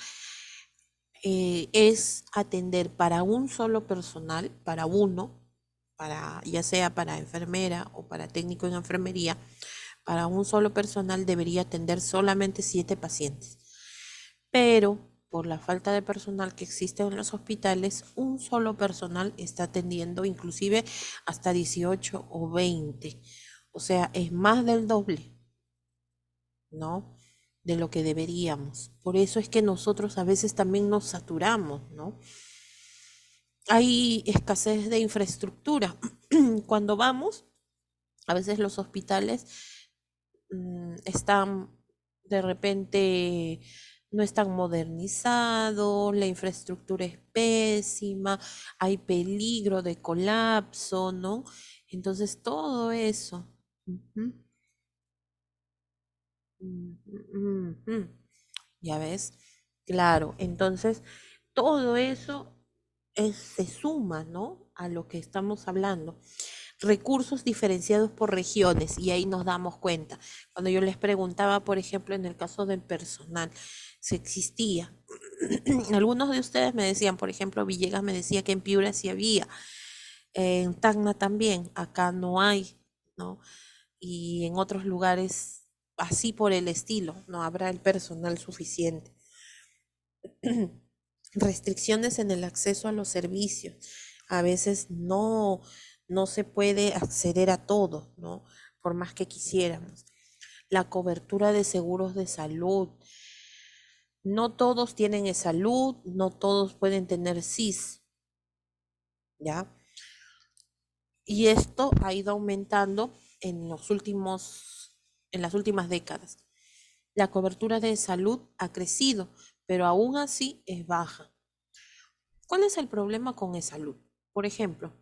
A: es atender para un solo personal, para uno, para, ya sea para enfermera o para técnico en enfermería, para un solo personal debería atender solamente 7 pacientes. Pero por la falta de personal que existe en los hospitales, un solo personal está atendiendo inclusive hasta 18 o 20. O sea, es más del doble, ¿no?, de lo que deberíamos. Por eso es que nosotros a veces también nos saturamos, ¿no? Hay escasez de infraestructura. Cuando vamos, a veces los hospitales están de repente no están modernizados, la infraestructura es pésima, hay peligro de colapso, ¿no? Entonces, todo eso. Ujú, ujú, ujú. ¿Ya ves? Claro, entonces todo eso se suma, ¿no? A lo que estamos hablando. Recursos diferenciados por regiones, y ahí nos damos cuenta. Cuando yo les preguntaba, por ejemplo, en el caso del personal, si existía. Algunos de ustedes me decían, por ejemplo, Villegas me decía que en Piura sí había, en Tacna también, acá no hay, ¿no? Y en otros lugares así por el estilo, no habrá el personal suficiente. Restricciones en el acceso a los servicios. A veces no se puede acceder a todo, ¿no? Por más que quisiéramos. La cobertura de seguros de salud. No todos tienen salud, no todos pueden tener SIS, ¿ya? Y esto ha ido aumentando en las últimas décadas. La cobertura de salud ha crecido, pero aún así es baja. ¿Cuál es el problema con salud? Por ejemplo,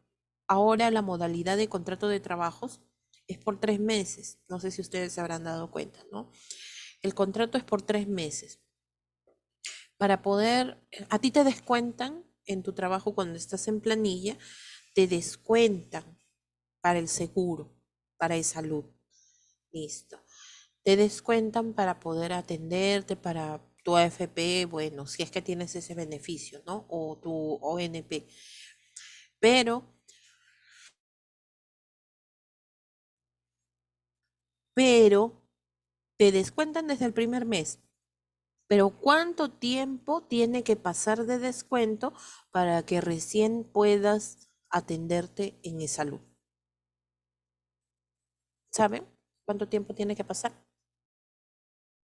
A: ahora la modalidad de contrato de trabajos es por 3 meses. No sé si ustedes se habrán dado cuenta, ¿no? El contrato es por 3 meses. Para poder, a ti te descuentan en tu trabajo cuando estás en planilla, te descuentan para el seguro, para el salud. Listo. Te descuentan para poder atenderte, para tu AFP, bueno, si es que tienes ese beneficio, ¿no? O tu ONP. Pero, pero, te descuentan desde el primer mes. Pero ¿cuánto tiempo tiene que pasar de descuento para que recién puedas atenderte en salud? ¿Saben cuánto tiempo tiene que pasar?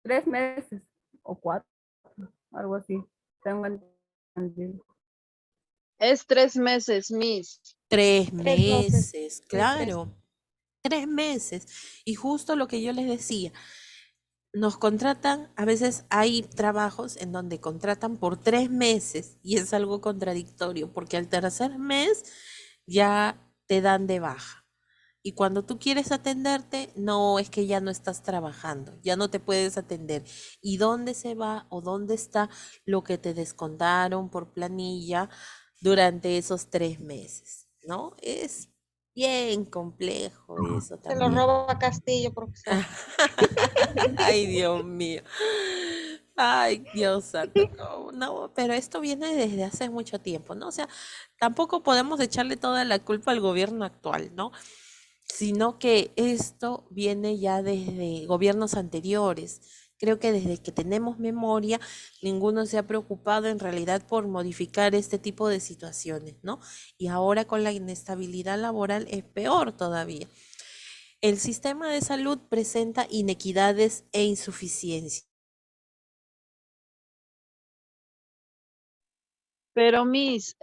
C: 3 meses o 4, algo así. Tengo entendido.
E: Es 3 meses, Miss.
B: 3 meses.
A: Meses,
B: Sí, tres.
A: claro, 3 meses. Y justo lo que yo les decía, nos contratan, a veces hay trabajos en donde contratan por 3 meses y es algo contradictorio porque al tercer mes ya te dan de baja. Y cuando tú quieres atenderte, no, es que ya no estás trabajando, ya no te puedes atender. ¿Y dónde se va o dónde está lo que te descontaron por planilla durante esos 3 meses? ¿No? Es bien complejo eso
B: Se lo
A: también.
B: roba Castillo, profesor.
A: Ay, Dios mío. Ay, Dios santo. No, no, pero esto viene desde hace mucho tiempo, ¿no? O sea, tampoco podemos echarle toda la culpa al gobierno actual, ¿no? Sino que esto viene ya desde gobiernos anteriores. Creo que desde que tenemos memoria, ninguno se ha preocupado en realidad por modificar este tipo de situaciones, ¿no? Y ahora con la inestabilidad laboral es peor todavía. El sistema de salud presenta inequidades e insuficiencias.
E: Pero Miss,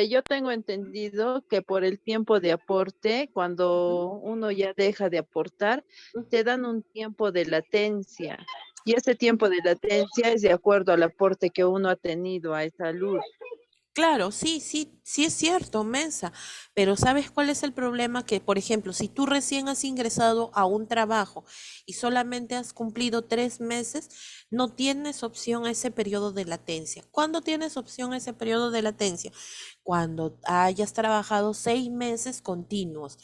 E: yo tengo entendido que por el tiempo de aporte, cuando uno ya deja de aportar, te dan un tiempo de latencia. Y ese tiempo de latencia es de acuerdo al aporte que uno ha tenido a salud.
A: Claro, sí, sí, sí es cierto, Mensa, pero ¿sabes cuál es el problema? Que, por ejemplo, si tú recién has ingresado a un trabajo y solamente has cumplido 3 meses, no tienes opción a ese periodo de latencia. ¿Cuándo tienes opción a ese periodo de latencia? Cuando hayas trabajado 6 meses continuos.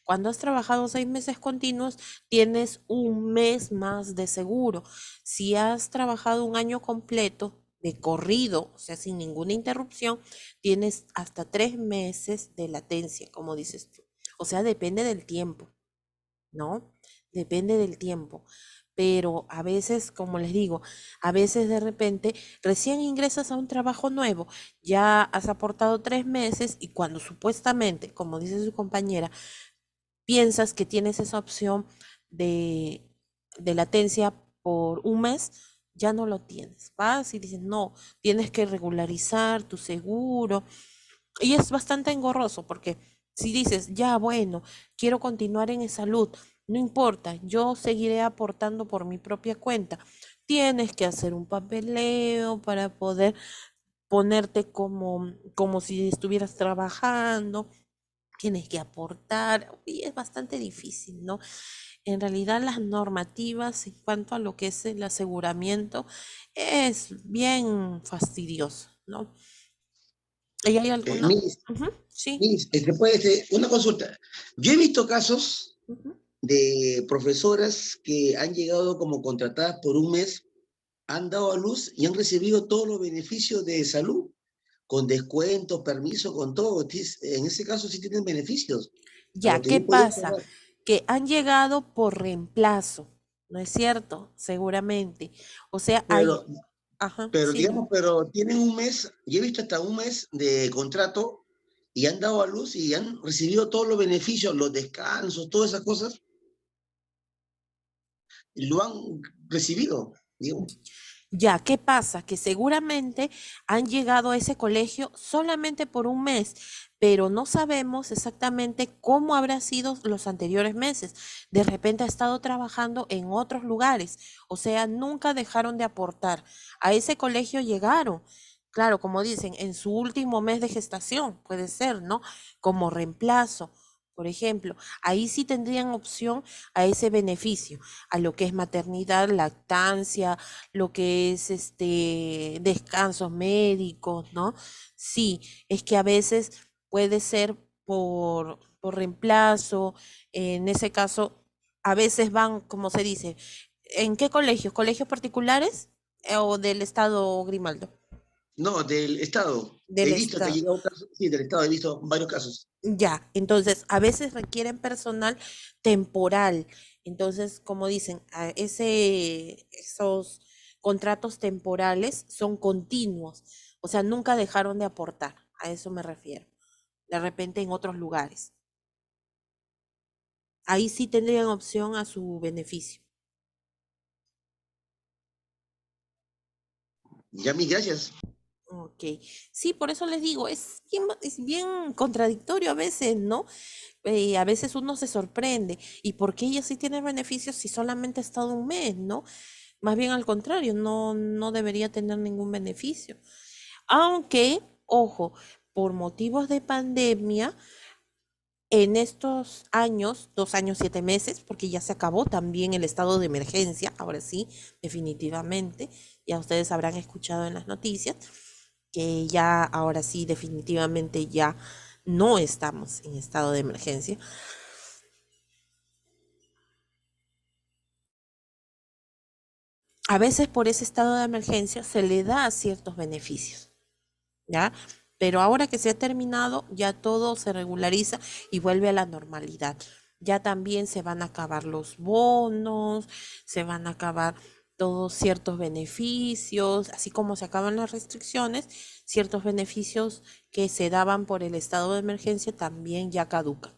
A: Cuando has trabajado 6 meses continuos, tienes un mes más de seguro. Si has trabajado un año completo, de corrido, o sea, sin ninguna interrupción, tienes hasta 3 meses de latencia, como dices tú. O sea, depende del tiempo, ¿no? Depende del tiempo. Pero a veces, como les digo, a veces de repente recién ingresas a un trabajo nuevo, ya has aportado 3 meses y cuando supuestamente, como dice su compañera, piensas que tienes esa opción de, de latencia por un mes, ya no lo tienes. Vas y dices, no, tienes que regularizar tu seguro. Y es bastante engorroso porque si dices, ya bueno, quiero continuar en salud, no importa, yo seguiré aportando por mi propia cuenta. tienes que hacer un papeleo para poder ponerte como si estuvieras trabajando, tienes que aportar, y es bastante difícil, ¿no? En realidad las normativas en cuanto a lo que es el aseguramiento es bien fastidioso, ¿no? ¿Y hay alguna?
D: Miss,
A: Ujú, sí.
D: Miss, puede ser una consulta. Yo he visto casos
A: Ujú.
D: de profesoras que han llegado como contratadas por un mes, han dado a luz y han recibido todos los beneficios de salud, con descuentos, permiso, con todo. En ese caso sí tienen beneficios, a
A: Ya,
D: lo que
A: ¿qué
D: yo puedo
A: pasa?
D: observar.
A: Que han llegado por reemplazo, ¿no es cierto? Seguramente. O sea, hay,
D: Pero,
A: ajá,
D: pero
A: sí,
D: digamos, pero tienen un mes, yo he visto hasta un mes de contrato y han dado a luz y han recibido todos los beneficios, los descansos, todas esas cosas, y lo han recibido, digo.
A: ya, ¿qué pasa? Que seguramente han llegado a ese colegio solamente por un mes, pero no sabemos exactamente cómo habrá sido los anteriores meses. De repente ha estado trabajando en otros lugares, o sea, nunca dejaron de aportar. A ese colegio llegaron, claro, como dicen, en su último mes de gestación, puede ser, ¿no? Como reemplazo. Por ejemplo, ahí sí tendrían opción a ese beneficio, a lo que es maternidad, lactancia, lo que es descansos médicos, ¿no? Sí, es que a veces puede ser por reemplazo, en ese caso, a veces van, como se dice, ¿en qué colegios? ¿Colegios particulares o del Estado Grimaldo?
D: No, del Estado.
A: Del
D: He visto que ha
A: Estado.
D: llegado casos, sí, del Estado he visto varios casos.
A: Ya, entonces a veces requieren personal temporal. Entonces, como dicen, esos contratos temporales son continuos, o sea, nunca dejaron de aportar, a eso me refiero. De repente en otros lugares. Ahí sí tendrían opción a su beneficio.
D: Ya, mis gracias.
A: Ok, sí, por eso les digo, es bien contradictorio a veces, ¿no? A veces uno se sorprende. ¿Y por qué ella sí tiene beneficios si solamente ha estado un mes, ¿no? Más bien al contrario, no debería tener ningún beneficio. Aunque, ojo, por motivos de pandemia, en estos años, 2 años, 7 meses, porque ya se acabó también el estado de emergencia, ahora sí, definitivamente, ya ustedes habrán escuchado en las noticias que ya, ahora sí, definitivamente ya no estamos en estado de emergencia. A veces por ese estado de emergencia se le da ciertos beneficios. ¿Ya? Pero ahora que se ha terminado, ya todo se regulariza y vuelve a la normalidad. Ya también se van a acabar los bonos, se van a acabar todos ciertos beneficios, así como se acaban las restricciones, ciertos beneficios que se daban por el estado de emergencia también ya caducan.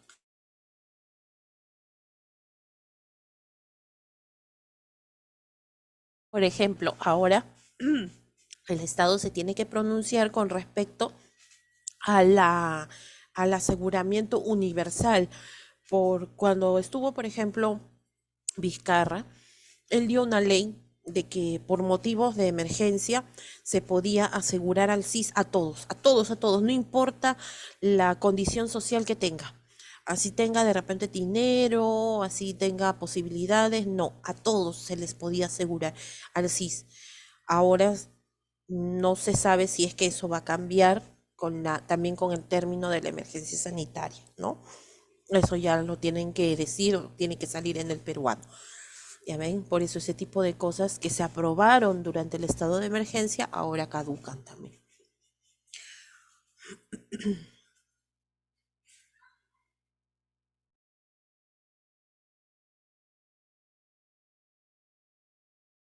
A: Por ejemplo, ahora el Estado se tiene que pronunciar con respecto a al aseguramiento universal. Por cuando estuvo, por ejemplo, Vizcarra, él dio una ley de que por motivos de emergencia se podía asegurar al CIS a todos, a todos, a todos, no importa la condición social que tenga. Así tenga de repente dinero, así tenga posibilidades, no, a todos se les podía asegurar al CIS. Ahora no se sabe si es que eso va a cambiar también con el término de la emergencia sanitaria, ¿no? Eso ya lo tienen que decir, tiene que salir en el peruano. Ya ven, por eso ese tipo de cosas que se aprobaron durante el estado de emergencia ahora caducan también.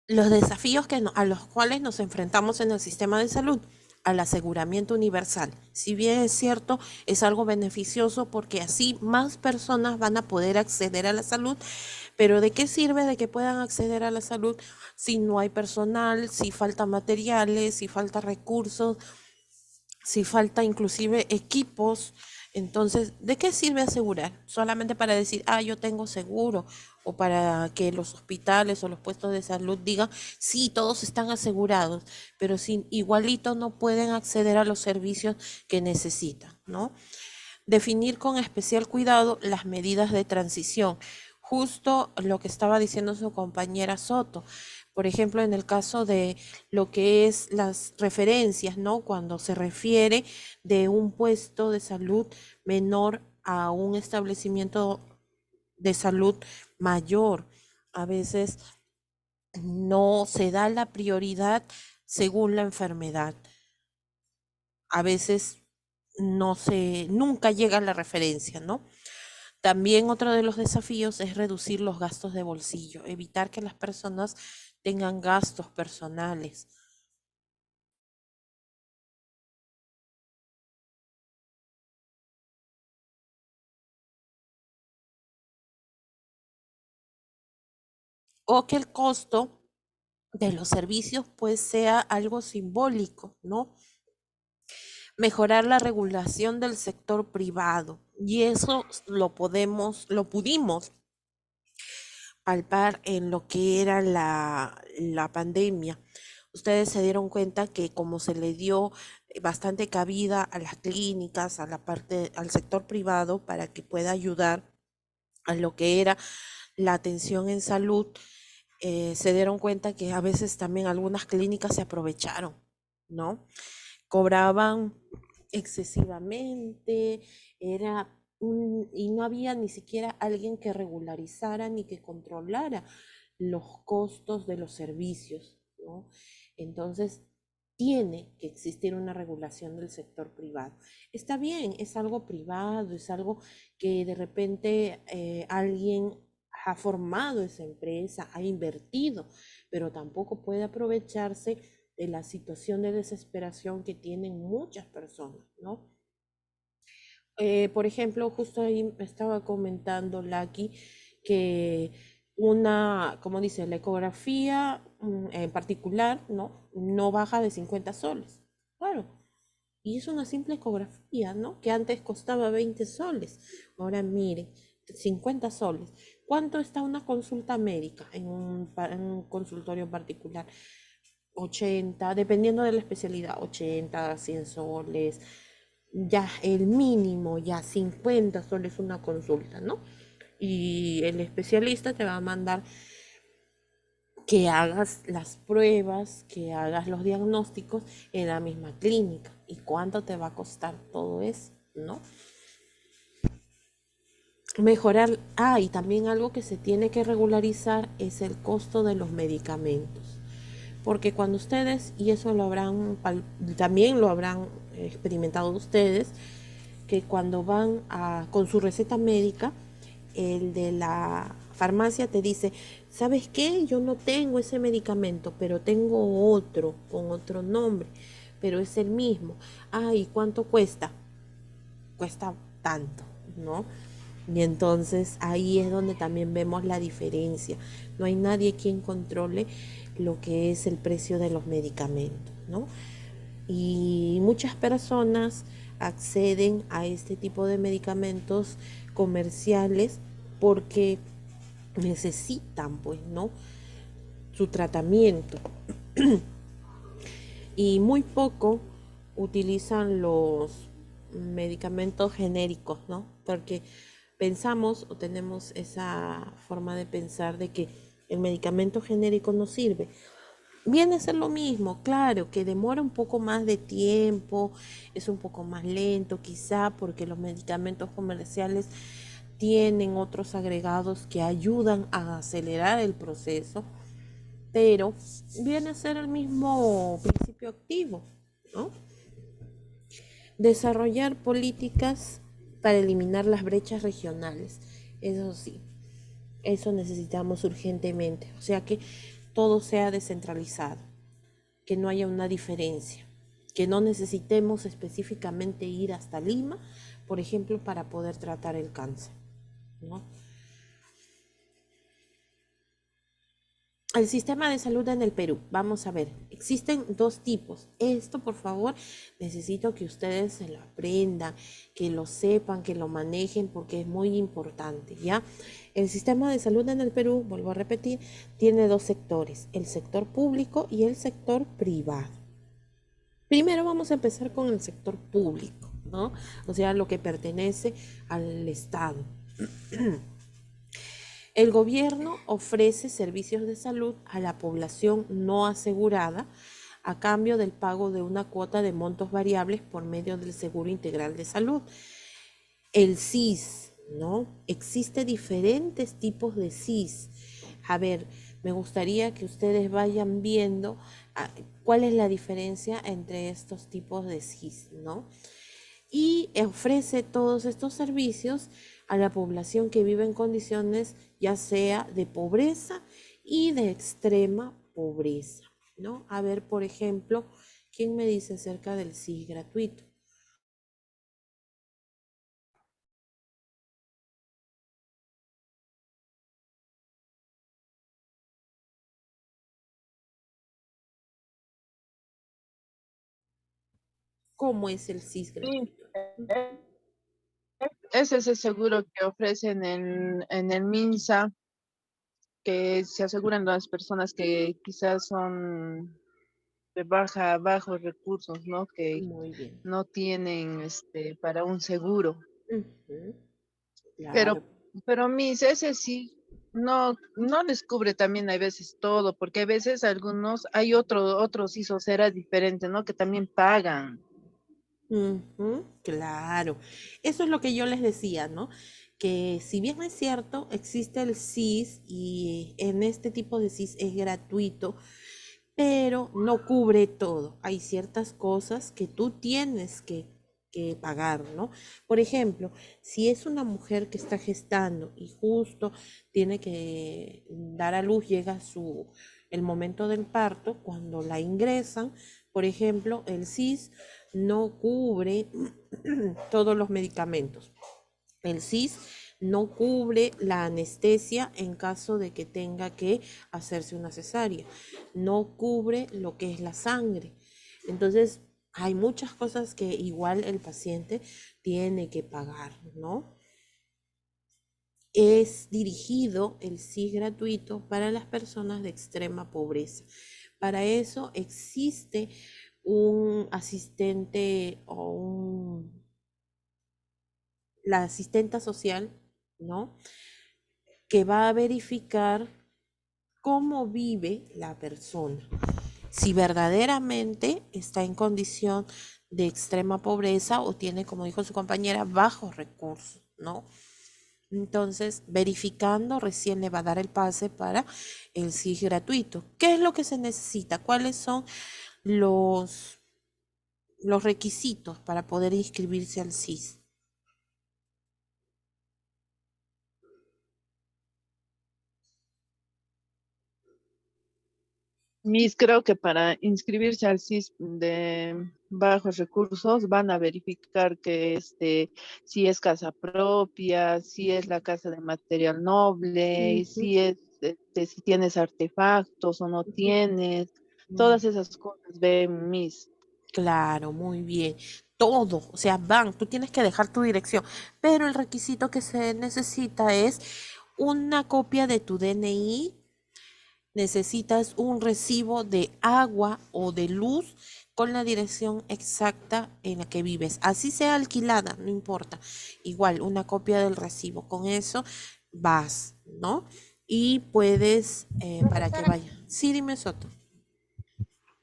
A: Los desafíos a los cuales nos enfrentamos en el sistema de salud, al aseguramiento universal. Si bien es cierto, es algo beneficioso porque así más personas van a poder acceder a la salud, pero ¿de qué sirve de que puedan acceder a la salud si no hay personal, si falta materiales, si falta recursos, si falta inclusive equipos? Entonces, ¿de qué sirve asegurar? Solamente para decir, ah, yo tengo seguro o para que los hospitales o los puestos de salud digan, sí, todos están asegurados, pero sin igualito no pueden acceder a los servicios que necesitan, ¿no? Definir con especial cuidado las medidas de transición. Justo lo que estaba diciendo su compañera Soto. Por ejemplo, en el caso de lo que es las referencias, ¿no? Cuando se refiere de un puesto de salud menor a un establecimiento de salud mayor. A veces no se da la prioridad según la enfermedad. A veces nunca llega la referencia, ¿no? También otro de los desafíos es reducir los gastos de bolsillo, evitar que las personas tengan gastos personales. O que el costo de los servicios pues sea algo simbólico, ¿no? Mejorar la regulación del sector privado. Y eso lo pudimos palpar en lo que era la pandemia. Ustedes se dieron cuenta que como se le dio bastante cabida a las clínicas, al sector privado para que pueda ayudar a lo que era la atención en salud, se dieron cuenta que a veces también algunas clínicas se aprovecharon, ¿no? Cobraban excesivamente, y no había ni siquiera alguien que regularizara ni que controlara los costos de los servicios, ¿no? Entonces, tiene que existir una regulación del sector privado. Está bien, es algo privado, es algo que de repente alguien ha formado esa empresa, ha invertido, pero tampoco puede aprovecharse de la situación de desesperación que tienen muchas personas, ¿no? Por ejemplo, justo ahí me estaba comentando Lucky que como dice, la ecografía en particular, ¿no? No baja de 50 soles. Claro. Y es una simple ecografía, ¿no? Que antes costaba 20 soles. Ahora miren, 50 soles. ¿Cuánto está una consulta médica en un consultorio particular? 80, dependiendo de la especialidad, 80, 100 soles, ya el mínimo, ya 50 soles una consulta, ¿no? Y el especialista te va a mandar que hagas las pruebas, que hagas los diagnósticos en la misma clínica. ¿Y cuánto te va a costar todo eso, no? Mejorar, y también algo que se tiene que regularizar es el costo de los medicamentos. Porque cuando ustedes, y eso también lo habrán experimentado ustedes, que cuando van con su receta médica, el de la farmacia te dice, ¿sabes qué? Yo no tengo ese medicamento, pero tengo otro con otro nombre, pero es el mismo. ¿Y cuánto cuesta? Cuesta tanto, ¿no? Y entonces ahí es donde también vemos la diferencia. No hay nadie quien controle lo que es el precio de los medicamentos, ¿no? Y muchas personas acceden a este tipo de medicamentos comerciales porque necesitan, pues, ¿no? Su tratamiento. Y muy poco utilizan los medicamentos genéricos, ¿no? Porque pensamos o tenemos esa forma de pensar de que el medicamento genérico no sirve. Viene a ser lo mismo, claro, que demora un poco más de tiempo, es un poco más lento quizá porque los medicamentos comerciales tienen otros agregados que ayudan a acelerar el proceso, pero viene a ser el mismo principio activo, ¿no? Desarrollar políticas para eliminar las brechas regionales, eso sí, eso necesitamos urgentemente, o sea que todo sea descentralizado, que no haya una diferencia, que no necesitemos específicamente ir hasta Lima, por ejemplo, para poder tratar el cáncer, ¿no? El sistema de salud en el Perú, vamos a ver, existen dos tipos. Esto, por favor, necesito que ustedes se lo aprendan, que lo sepan, que lo manejen, porque es muy importante, ¿ya? El sistema de salud en el Perú, vuelvo a repetir, tiene dos sectores, el sector público y el sector privado. Primero vamos a empezar con el sector público, ¿no? O sea, lo que pertenece al Estado. El gobierno ofrece servicios de salud a la población no asegurada a cambio del pago de una cuota de montos variables por medio del Seguro Integral de Salud. El SIS, ¿no? Existe diferentes tipos de SIS. A ver, me gustaría que ustedes vayan viendo cuál es la diferencia entre estos tipos de SIS, ¿no? Y ofrece todos estos servicios a la población que vive en condiciones ya sea de pobreza y de extrema pobreza, ¿no? A ver, por ejemplo, ¿quién me dice acerca del SIS gratuito? ¿Cómo es el SIS
E: Sí,
A: gratuito?
E: ese es el seguro que ofrecen en el MINSA, que se aseguran las personas que quizás son de bajos recursos, ¿no? Que
A: Muy bien.
E: no tienen para un seguro.
A: Ujú,
E: Pero,
A: claro.
E: pero ese sí, no les cubre también a veces todo, porque a veces algunos, hay otros ISOs era diferente, ¿no? Que también pagan.
A: Ujú, claro, eso es lo que yo les decía, ¿no? Que si bien es cierto, existe el SIS y en este tipo de SIS es gratuito, pero no cubre todo. Hay ciertas cosas que tú tienes que pagar, ¿no? Por ejemplo, si es una mujer que está gestando y justo tiene que dar a luz, llega el momento del parto, cuando la ingresan, por ejemplo, el SIS no cubre todos los medicamentos. El SIS no cubre la anestesia en caso de que tenga que hacerse una cesárea. No cubre lo que es la sangre. Entonces, hay muchas cosas que igual el paciente tiene que pagar, ¿no? Es dirigido el SIS gratuito para las personas de extrema pobreza. Para eso existe un asistente o la asistenta social, ¿no? Que va a verificar cómo vive la persona, si verdaderamente está en condición de extrema pobreza o tiene, como dijo su compañera, bajos recursos, ¿no? Entonces, verificando, recién le va a dar el pase para el SIS gratuito. ¿Qué es lo que se necesita? ¿Cuáles son los, los requisitos para poder inscribirse al SIS?
E: Creo que para inscribirse al SIS de bajos recursos van a verificar que si es casa propia, si es la casa de material noble, y
A: Ujú,
E: si tienes artefactos o no
A: ujú.
E: tienes,
A: Mm.
E: todas esas cosas ven mis.
A: Claro, muy bien. Todo, o sea, tú tienes que dejar tu dirección, pero el requisito que se necesita es una copia de tu DNI, necesitas un recibo de agua o de luz con la dirección exacta en la que vives, así sea alquilada, no importa, igual una copia del recibo, con eso vas, ¿no? Y puedes, para que
B: Profesora,
A: vaya. Sí, dime Soto.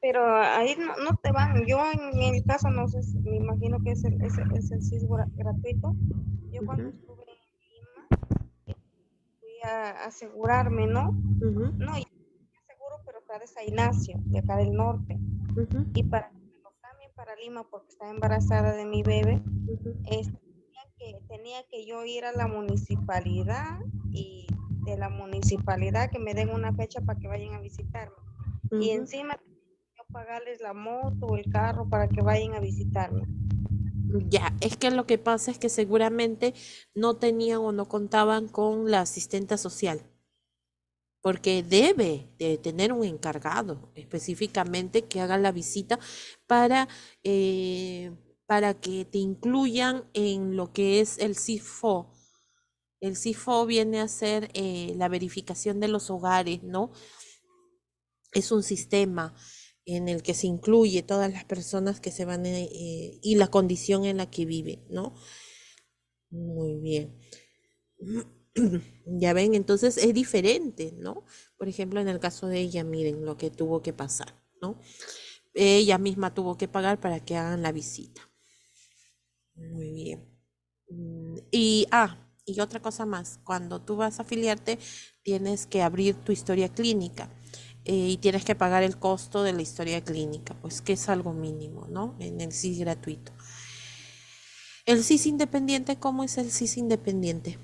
B: pero ahí no te van. Yo en mi caso no sé, me imagino que es el CIS gratuito. Yo cuando
A: Ujú,
B: estuve en Lima fui a asegurarme, ¿no?
A: ujú,
B: No, yo me aseguro, pero acá de San Ignacio, de acá del norte.
A: ujú,
B: Y para que me lo cambien para Lima porque estaba embarazada de mi bebé,
A: ujú.
B: tenía que yo ir a la municipalidad y de la municipalidad que me den una fecha para que vayan a visitarme. Y
A: Ujú.
B: encima yo pagarles la moto o el carro para que vayan a visitarme.
A: Ya, es que lo que pasa es que seguramente no tenían o no contaban con la asistenta social. porque debe de tener un encargado específicamente que haga la visita para, para que te incluyan en lo que es el CIFO. El CIFO viene a ser la verificación de los hogares, ¿no? Es un sistema en el que se incluye todas las personas que se van y la condición en la que viven, ¿no? Muy bien. Ya ven, entonces es diferente, ¿no? Por ejemplo, en el caso de ella, miren lo que tuvo que pasar, ¿no? Ella misma tuvo que pagar para que hagan la visita. Muy bien. Y otra cosa más, cuando tú vas a afiliarte, tienes que abrir tu historia clínica y tienes que pagar el costo de la historia clínica, pues que es algo mínimo, ¿no? En el CIS gratuito. El CIS independiente, ¿cómo es el CIS independiente?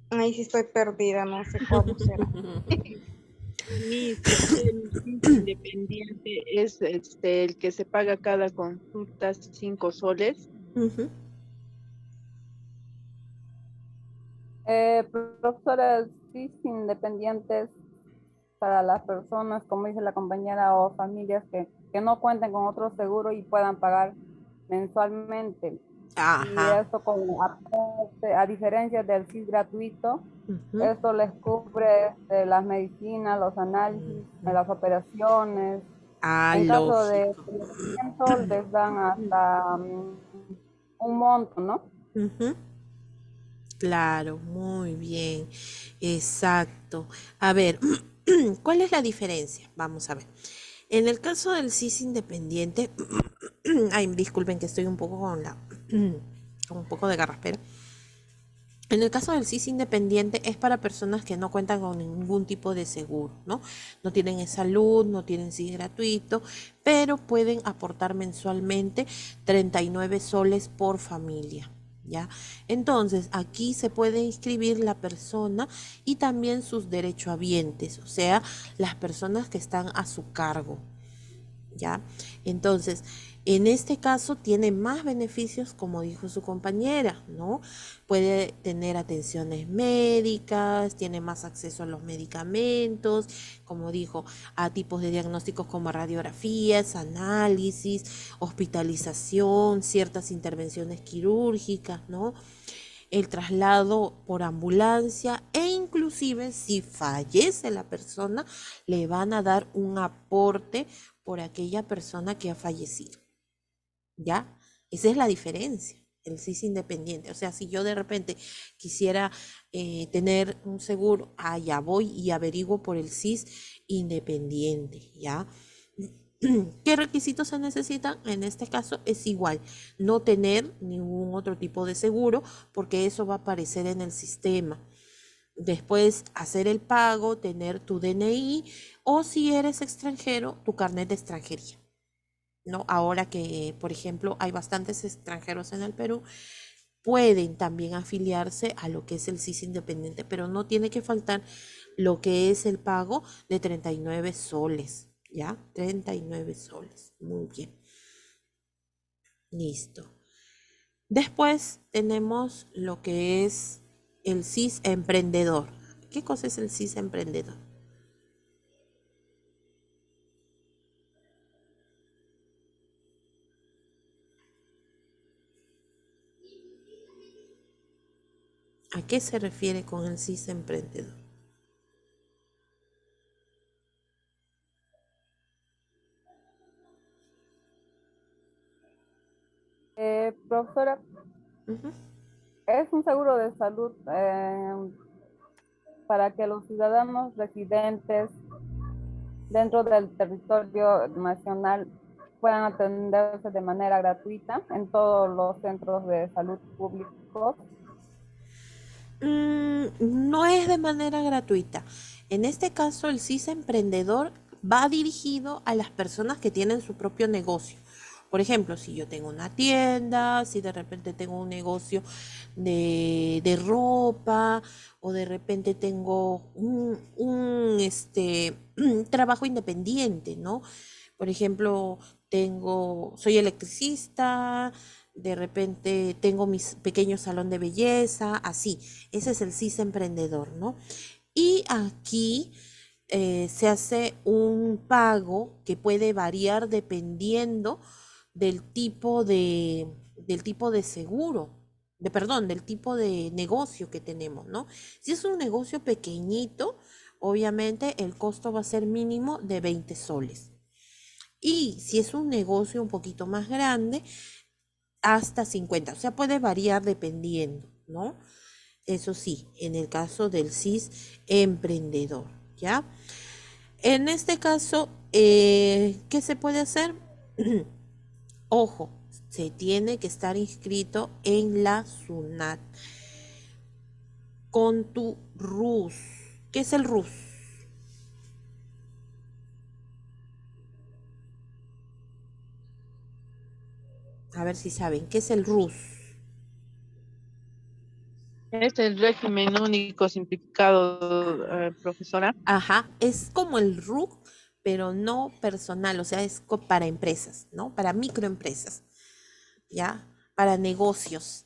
B: Ahí sí estoy perdida, no sé cómo será.
E: Miss, el CIS independiente es el que se paga cada consulta 5 soles.
A: Ujú.
C: Profesora, sí, independientes para las personas, como dice la compañera, o familias que no cuenten con otro seguro y puedan pagar mensualmente. Y
A: Ajá.
C: esto como aparte, a diferencia del CIS gratuito,
A: Ujú.
C: esto les cubre las medicinas, los análisis,
A: Ujú.
C: las operaciones.
A: Ah,
C: En caso de
A: lógico.
C: fallecimiento les dan hasta un monto, ¿no?
A: Ujú. Claro, muy bien. Exacto. A ver, ¿cuál es la diferencia? Vamos a ver. En el caso del CIS independiente, ay, disculpen que estoy un poco con con un poco de garraspera. En el caso del CIS independiente es para personas que no cuentan con ningún tipo de seguro, ¿no? No tienen salud, no tienen CIS gratuito, pero pueden aportar mensualmente 39 soles por familia, ¿ya? Entonces, aquí se puede inscribir la persona y también sus derechohabientes, o sea, las personas que están a su cargo. ¿Ya? Entonces, en este caso tiene más beneficios, como dijo su compañera, ¿no? Puede tener atenciones médicas, tiene más acceso a los medicamentos, como dijo, a tipos de diagnósticos como radiografías, análisis, hospitalización, ciertas intervenciones quirúrgicas, ¿no? El traslado por ambulancia e inclusive si fallece la persona, le van a dar un aporte por aquella persona que ha fallecido. ¿Ya? Esa es la diferencia, el CIS independiente. O sea, si yo de repente quisiera tener un seguro, allá voy y averiguo por el CIS independiente, ¿ya? ¿Qué requisitos se necesitan? En este caso es igual, no tener ningún otro tipo de seguro porque eso va a aparecer en el sistema. Después hacer el pago, tener tu DNI o si eres extranjero, tu carnet de extranjería. ¿No? Ahora que, por ejemplo, hay bastantes extranjeros en el Perú, pueden también afiliarse a lo que es el CIS independiente, pero no tiene que faltar lo que es el pago de 39 soles, ¿ya? 39 soles. Muy bien. Listo. Después tenemos lo que es el CIS emprendedor. ¿Qué cosa es el CIS emprendedor? ¿A qué se refiere con el CIS emprendedor?
C: Profesora,
A: Ujú.
C: es un seguro de salud para que los ciudadanos residentes dentro del territorio nacional puedan atenderse de manera gratuita en todos los centros de salud públicos.
A: No es de manera gratuita. En este caso, el CIS Emprendedor va dirigido a las personas que tienen su propio negocio. Por ejemplo, si yo tengo una tienda, si de repente tengo un negocio de ropa o de repente tengo un trabajo independiente, ¿no? Por ejemplo, soy electricista, de repente tengo mi pequeño salón de belleza, así. Ese es el CIS emprendedor, ¿no? Y aquí se hace un pago que puede variar dependiendo del tipo de seguro, perdón, del tipo de negocio que tenemos, ¿no? Si es un negocio pequeñito, obviamente el costo va a ser mínimo de 20 soles. Y si es un negocio un poquito más grande, hasta 50. O sea, puede variar dependiendo, ¿no? Eso sí, en el caso del CIS emprendedor, ¿ya? En este caso, ¿qué se puede hacer? Ojo, se tiene que estar inscrito en la SUNAT con tu RUS. ¿Qué es el RUS? A ver si saben, ¿qué es el RUS?
E: Es el régimen único simplificado, profesora.
A: Ajá, es como el RUC, pero no personal, o sea, es para empresas, ¿no? Para microempresas, ¿ya? Para negocios.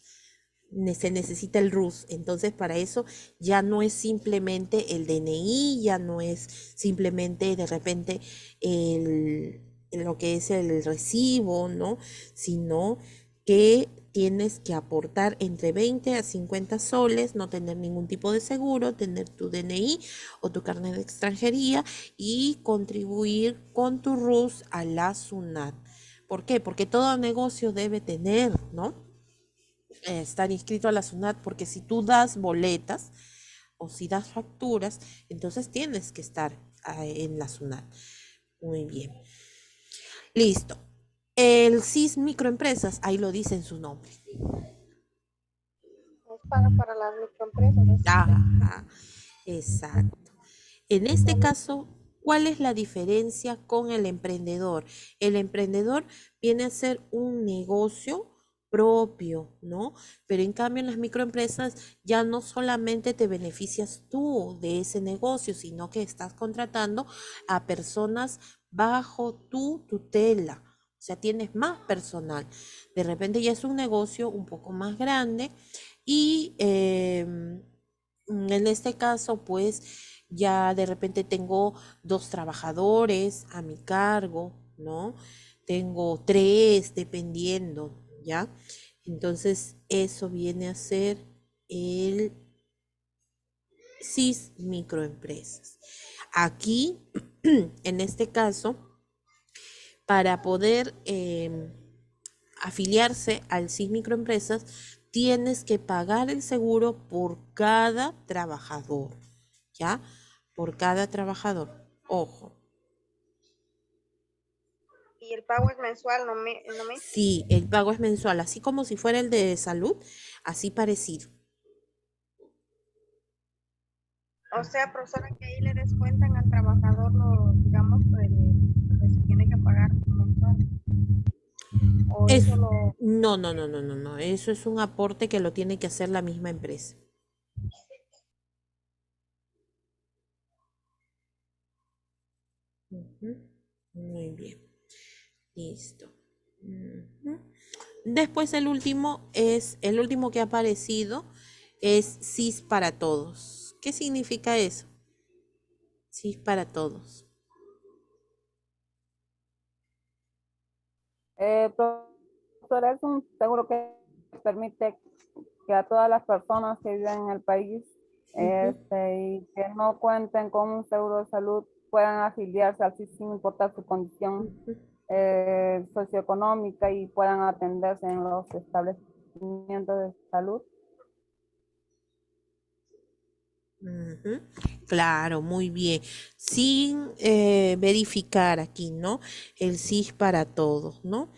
A: Se necesita el RUS. Entonces, para eso ya no es simplemente el DNI, ya no es simplemente de repente lo que es el recibo, ¿no? Sino que tienes que aportar entre 20 a 50 soles, no tener ningún tipo de seguro, tener tu DNI o tu carnet de extranjería y contribuir con tu RUS a la SUNAT. ¿Por qué? Porque todo negocio debe tener, ¿no? Estar inscrito a la SUNAT, porque si tú das boletas o si das facturas, entonces tienes que estar en la SUNAT. Muy bien. Listo. El CIS microempresas, ahí lo dice en su nombre.
B: Es para las microempresas.
A: Ajá, exacto. En este caso, ¿cuál es la diferencia con el emprendedor? El emprendedor viene a ser un negocio propio, ¿no? Pero en cambio en las microempresas ya no solamente te beneficias tú de ese negocio, sino que estás contratando a personas bajo tu tutela. O sea, tienes más personal. De repente ya es un negocio un poco más grande y en este caso, pues ya de repente tengo 2 trabajadores a mi cargo, ¿no? Tengo 3, dependiendo, ¿ya? Entonces, eso viene a ser el CIS microempresas. Aquí, en este caso, para poder afiliarse al CIS microempresas, tienes que pagar el seguro por cada trabajador, ¿ya? Por cada trabajador. Ojo.
B: Y el pago es mensual, no me.
A: Sí, el pago es mensual, así como si fuera el de salud, así parecido.
B: O sea, profesora, que ahí le descuentan al trabajador digamos, lo que se tiene que pagar mensual. O
A: Es,
B: eso lo.
A: no, no, no, no, no, no. Eso es un aporte que lo tiene que hacer la misma empresa. Ujú. Muy bien. Listo. Ujú. Después el último que ha aparecido es CIS para todos. ¿Qué significa eso? CIS para todos.
C: Profesora, es un seguro que permite que a todas las personas que viven en el país
A: Ujú,
C: y que no cuenten con un seguro de salud puedan afiliarse al SIS sin importar su condición
A: ujú,
C: socioeconómica y puedan atenderse en los establecimientos de salud.
A: ujú. Claro, muy bien. Sin verificar aquí, ¿no? El CIS para todos, ¿no?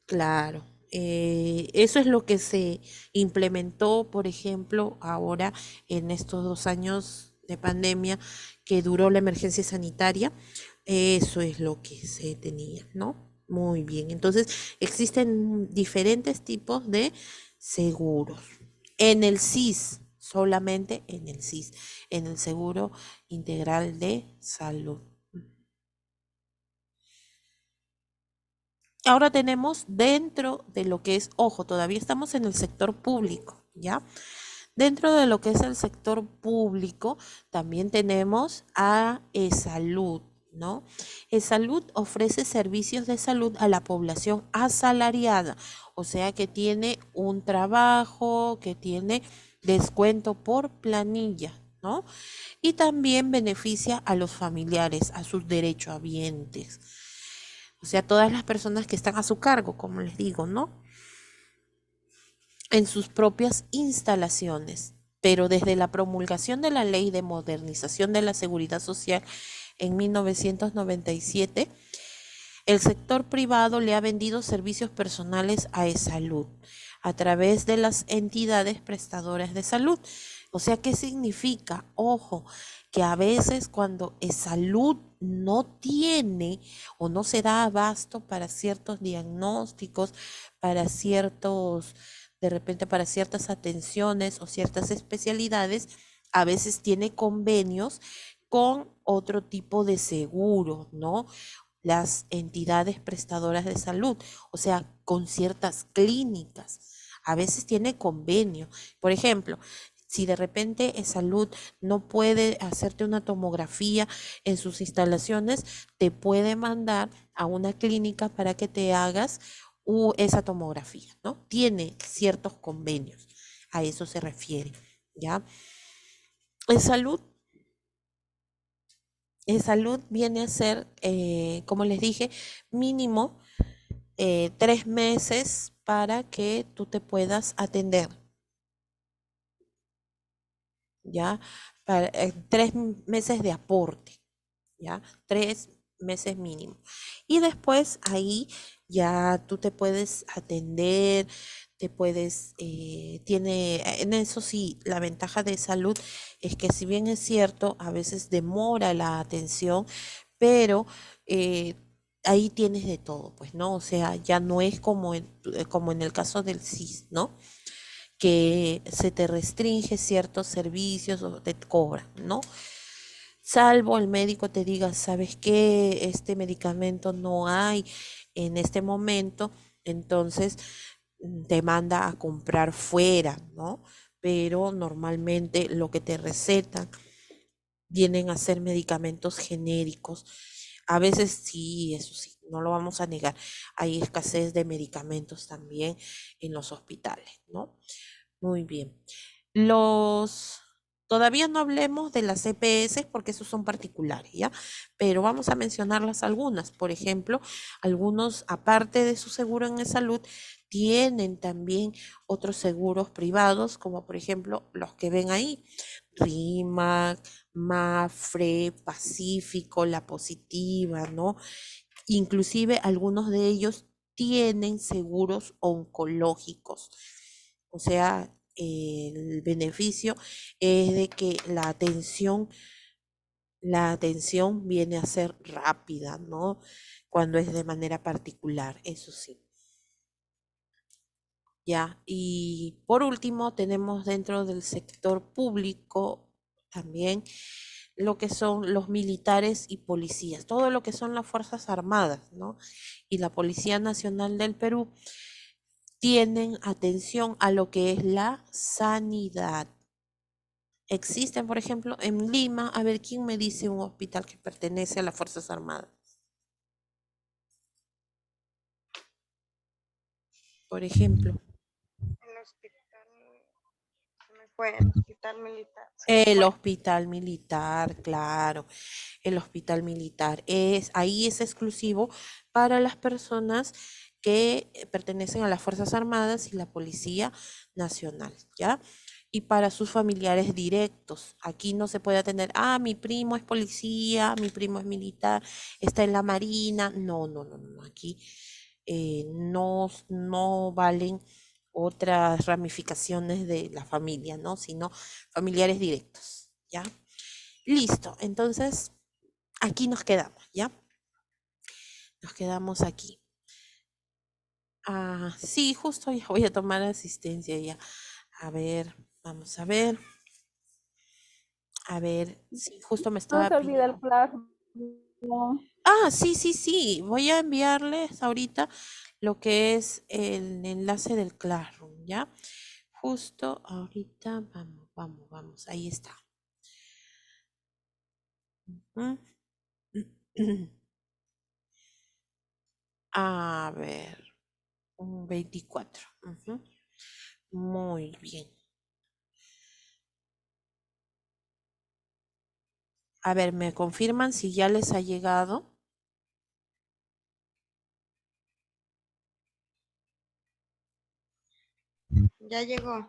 A: Claro. Eso es lo que se implementó, por ejemplo, ahora en estos 2 años de pandemia que duró la emergencia sanitaria. Eso es lo que se tenía, ¿no? Muy bien. Entonces, existen diferentes tipos de seguros. En el CIS, solamente en el CIS, en el Seguro Integral de Salud. Ahora tenemos dentro de lo que es, ojo, todavía estamos en el sector público, ¿ya? Dentro de lo que es el sector público, también tenemos a Salud, ¿no? Salud ofrece servicios de salud a la población asalariada, o sea que tiene un trabajo, que tiene descuento por planilla, ¿no? Y también beneficia a los familiares, a sus derechohabientes, o sea, todas las personas que están a su cargo, como les digo, ¿no? En sus propias instalaciones. Pero desde la promulgación de la Ley de Modernización de la Seguridad Social en 1997, el sector privado le ha vendido servicios personales a Salud a través de las entidades prestadoras de salud. O sea, ¿qué significa? Ojo, que a veces cuando Salud no tiene o no se da abasto para ciertos diagnósticos, para ciertos, de repente para ciertas atenciones o ciertas especialidades, a veces tiene convenios con otro tipo de seguro, ¿no? Las entidades prestadoras de salud, o sea, con ciertas clínicas. A veces tiene convenio. Por ejemplo, si de repente Salud no puede hacerte una tomografía en sus instalaciones, te puede mandar a una clínica para que te hagas esa tomografía, ¿no? Tiene ciertos convenios, a eso se refiere, ¿ya? En salud viene a ser, como les dije, mínimo 3 meses para que tú te puedas atender, ¿ya? 3 meses de aporte, ¿ya? 3 meses mínimo. Y después ahí ya tú te puedes atender, en eso sí, la ventaja de salud es que si bien es cierto, a veces demora la atención, pero eh, ahí tienes de todo, pues, ¿no? O sea, ya no es como en el caso del CIS, ¿no? Que se te restringe ciertos servicios o te cobran, ¿no? Salvo el médico te diga, ¿sabes qué? Este medicamento no hay en este momento, entonces te manda a comprar fuera, ¿no? Pero normalmente lo que te recetan vienen a ser medicamentos genéricos. A veces sí, eso sí, no lo vamos a negar. Hay escasez de medicamentos también en los hospitales, ¿no? Muy bien. Los Todavía no hablemos de las EPS porque esos son particulares, ¿ya? Pero vamos a mencionarlas algunas. Por ejemplo, algunos, aparte de su seguro en salud, tienen también otros seguros privados, como por ejemplo los que ven ahí, RIMAC, Mafre, Pacífico, La Positiva, ¿no? Inclusive algunos de ellos tienen seguros oncológicos. O sea, el beneficio es de que la atención viene a ser rápida, ¿no? Cuando es de manera particular, eso sí. Ya, y por último tenemos dentro del sector público también lo que son los militares y policías, todo lo que son las Fuerzas Armadas, ¿no? Y la Policía Nacional del Perú tienen atención a lo que es la sanidad. Existen, por ejemplo, en Lima, a ver, ¿quién me dice un hospital que pertenece a las Fuerzas Armadas? Por ejemplo,
B: El hospital, se me fue, el hospital militar, se me
A: el
B: fue.
A: hospital militar, claro, el hospital militar ahí es exclusivo para las personas que pertenecen a las Fuerzas Armadas y la Policía Nacional, ¿ya? Y para sus familiares directos. Aquí no se puede atender, mi primo es policía, mi primo es militar, está en la Marina. No, no, no, no. Aquí no valen otras ramificaciones de la familia, ¿no? Sino familiares directos, ¿ya? Listo, entonces aquí nos quedamos, ¿ya? Nos quedamos aquí. Sí, justo ya voy a tomar asistencia ya. A ver, vamos a ver. A ver, sí, justo me
C: No
A: estaba
C: se olvida el
A: pidiendo.
C: plasma.
A: Ah, sí, sí, sí. Voy a enviarles ahorita lo que es el enlace del Classroom, ¿ya? Justo ahorita, vamos, vamos, vamos. Ahí está. Ujú. A ver, 24. Ujú. Muy bien. A ver, ¿me confirman si ya les ha llegado?
B: Ya llegó.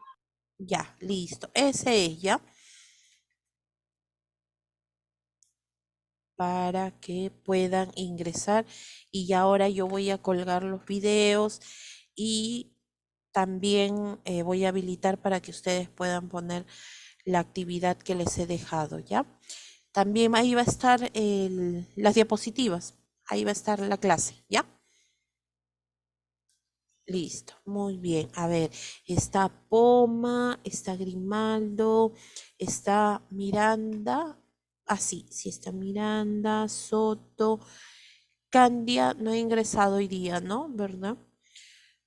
A: Ya, listo. Ese es ya. Para que puedan ingresar. Y ahora yo voy a colgar los videos y también voy a habilitar para que ustedes puedan poner la actividad que les he dejado, ¿ya? También ahí va a estar las diapositivas. Ahí va a estar la clase, ¿ya? Listo, muy bien. A ver, está Poma, está Grimaldo, está Miranda. Ah, sí, sí está Miranda, Soto, Candia, no ha ingresado hoy día, ¿no? ¿Verdad?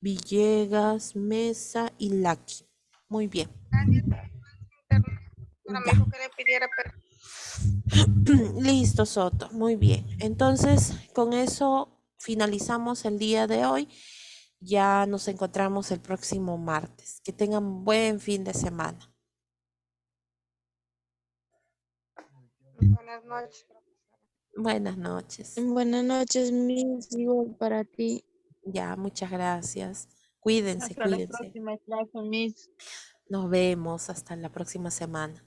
A: Villegas, Mesa y Lucky. Muy bien,
B: Ahora me
A: ya.
B: dijo que le pidiera
A: Listo, Soto, muy bien. Entonces, con eso finalizamos el día de hoy. Ya nos encontramos el próximo martes. Que tengan buen fin de semana.
B: buenas noches.
A: Buenas noches.
F: Buenas noches, Miss, igual para ti.
A: Ya, muchas gracias. Cuídense,
E: Hasta la
A: cuídense.
E: próxima clase, Miss.
A: Nos vemos hasta la próxima semana.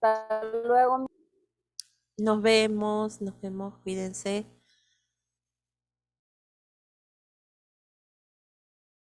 C: Hasta luego.
A: Nos vemos, cuídense.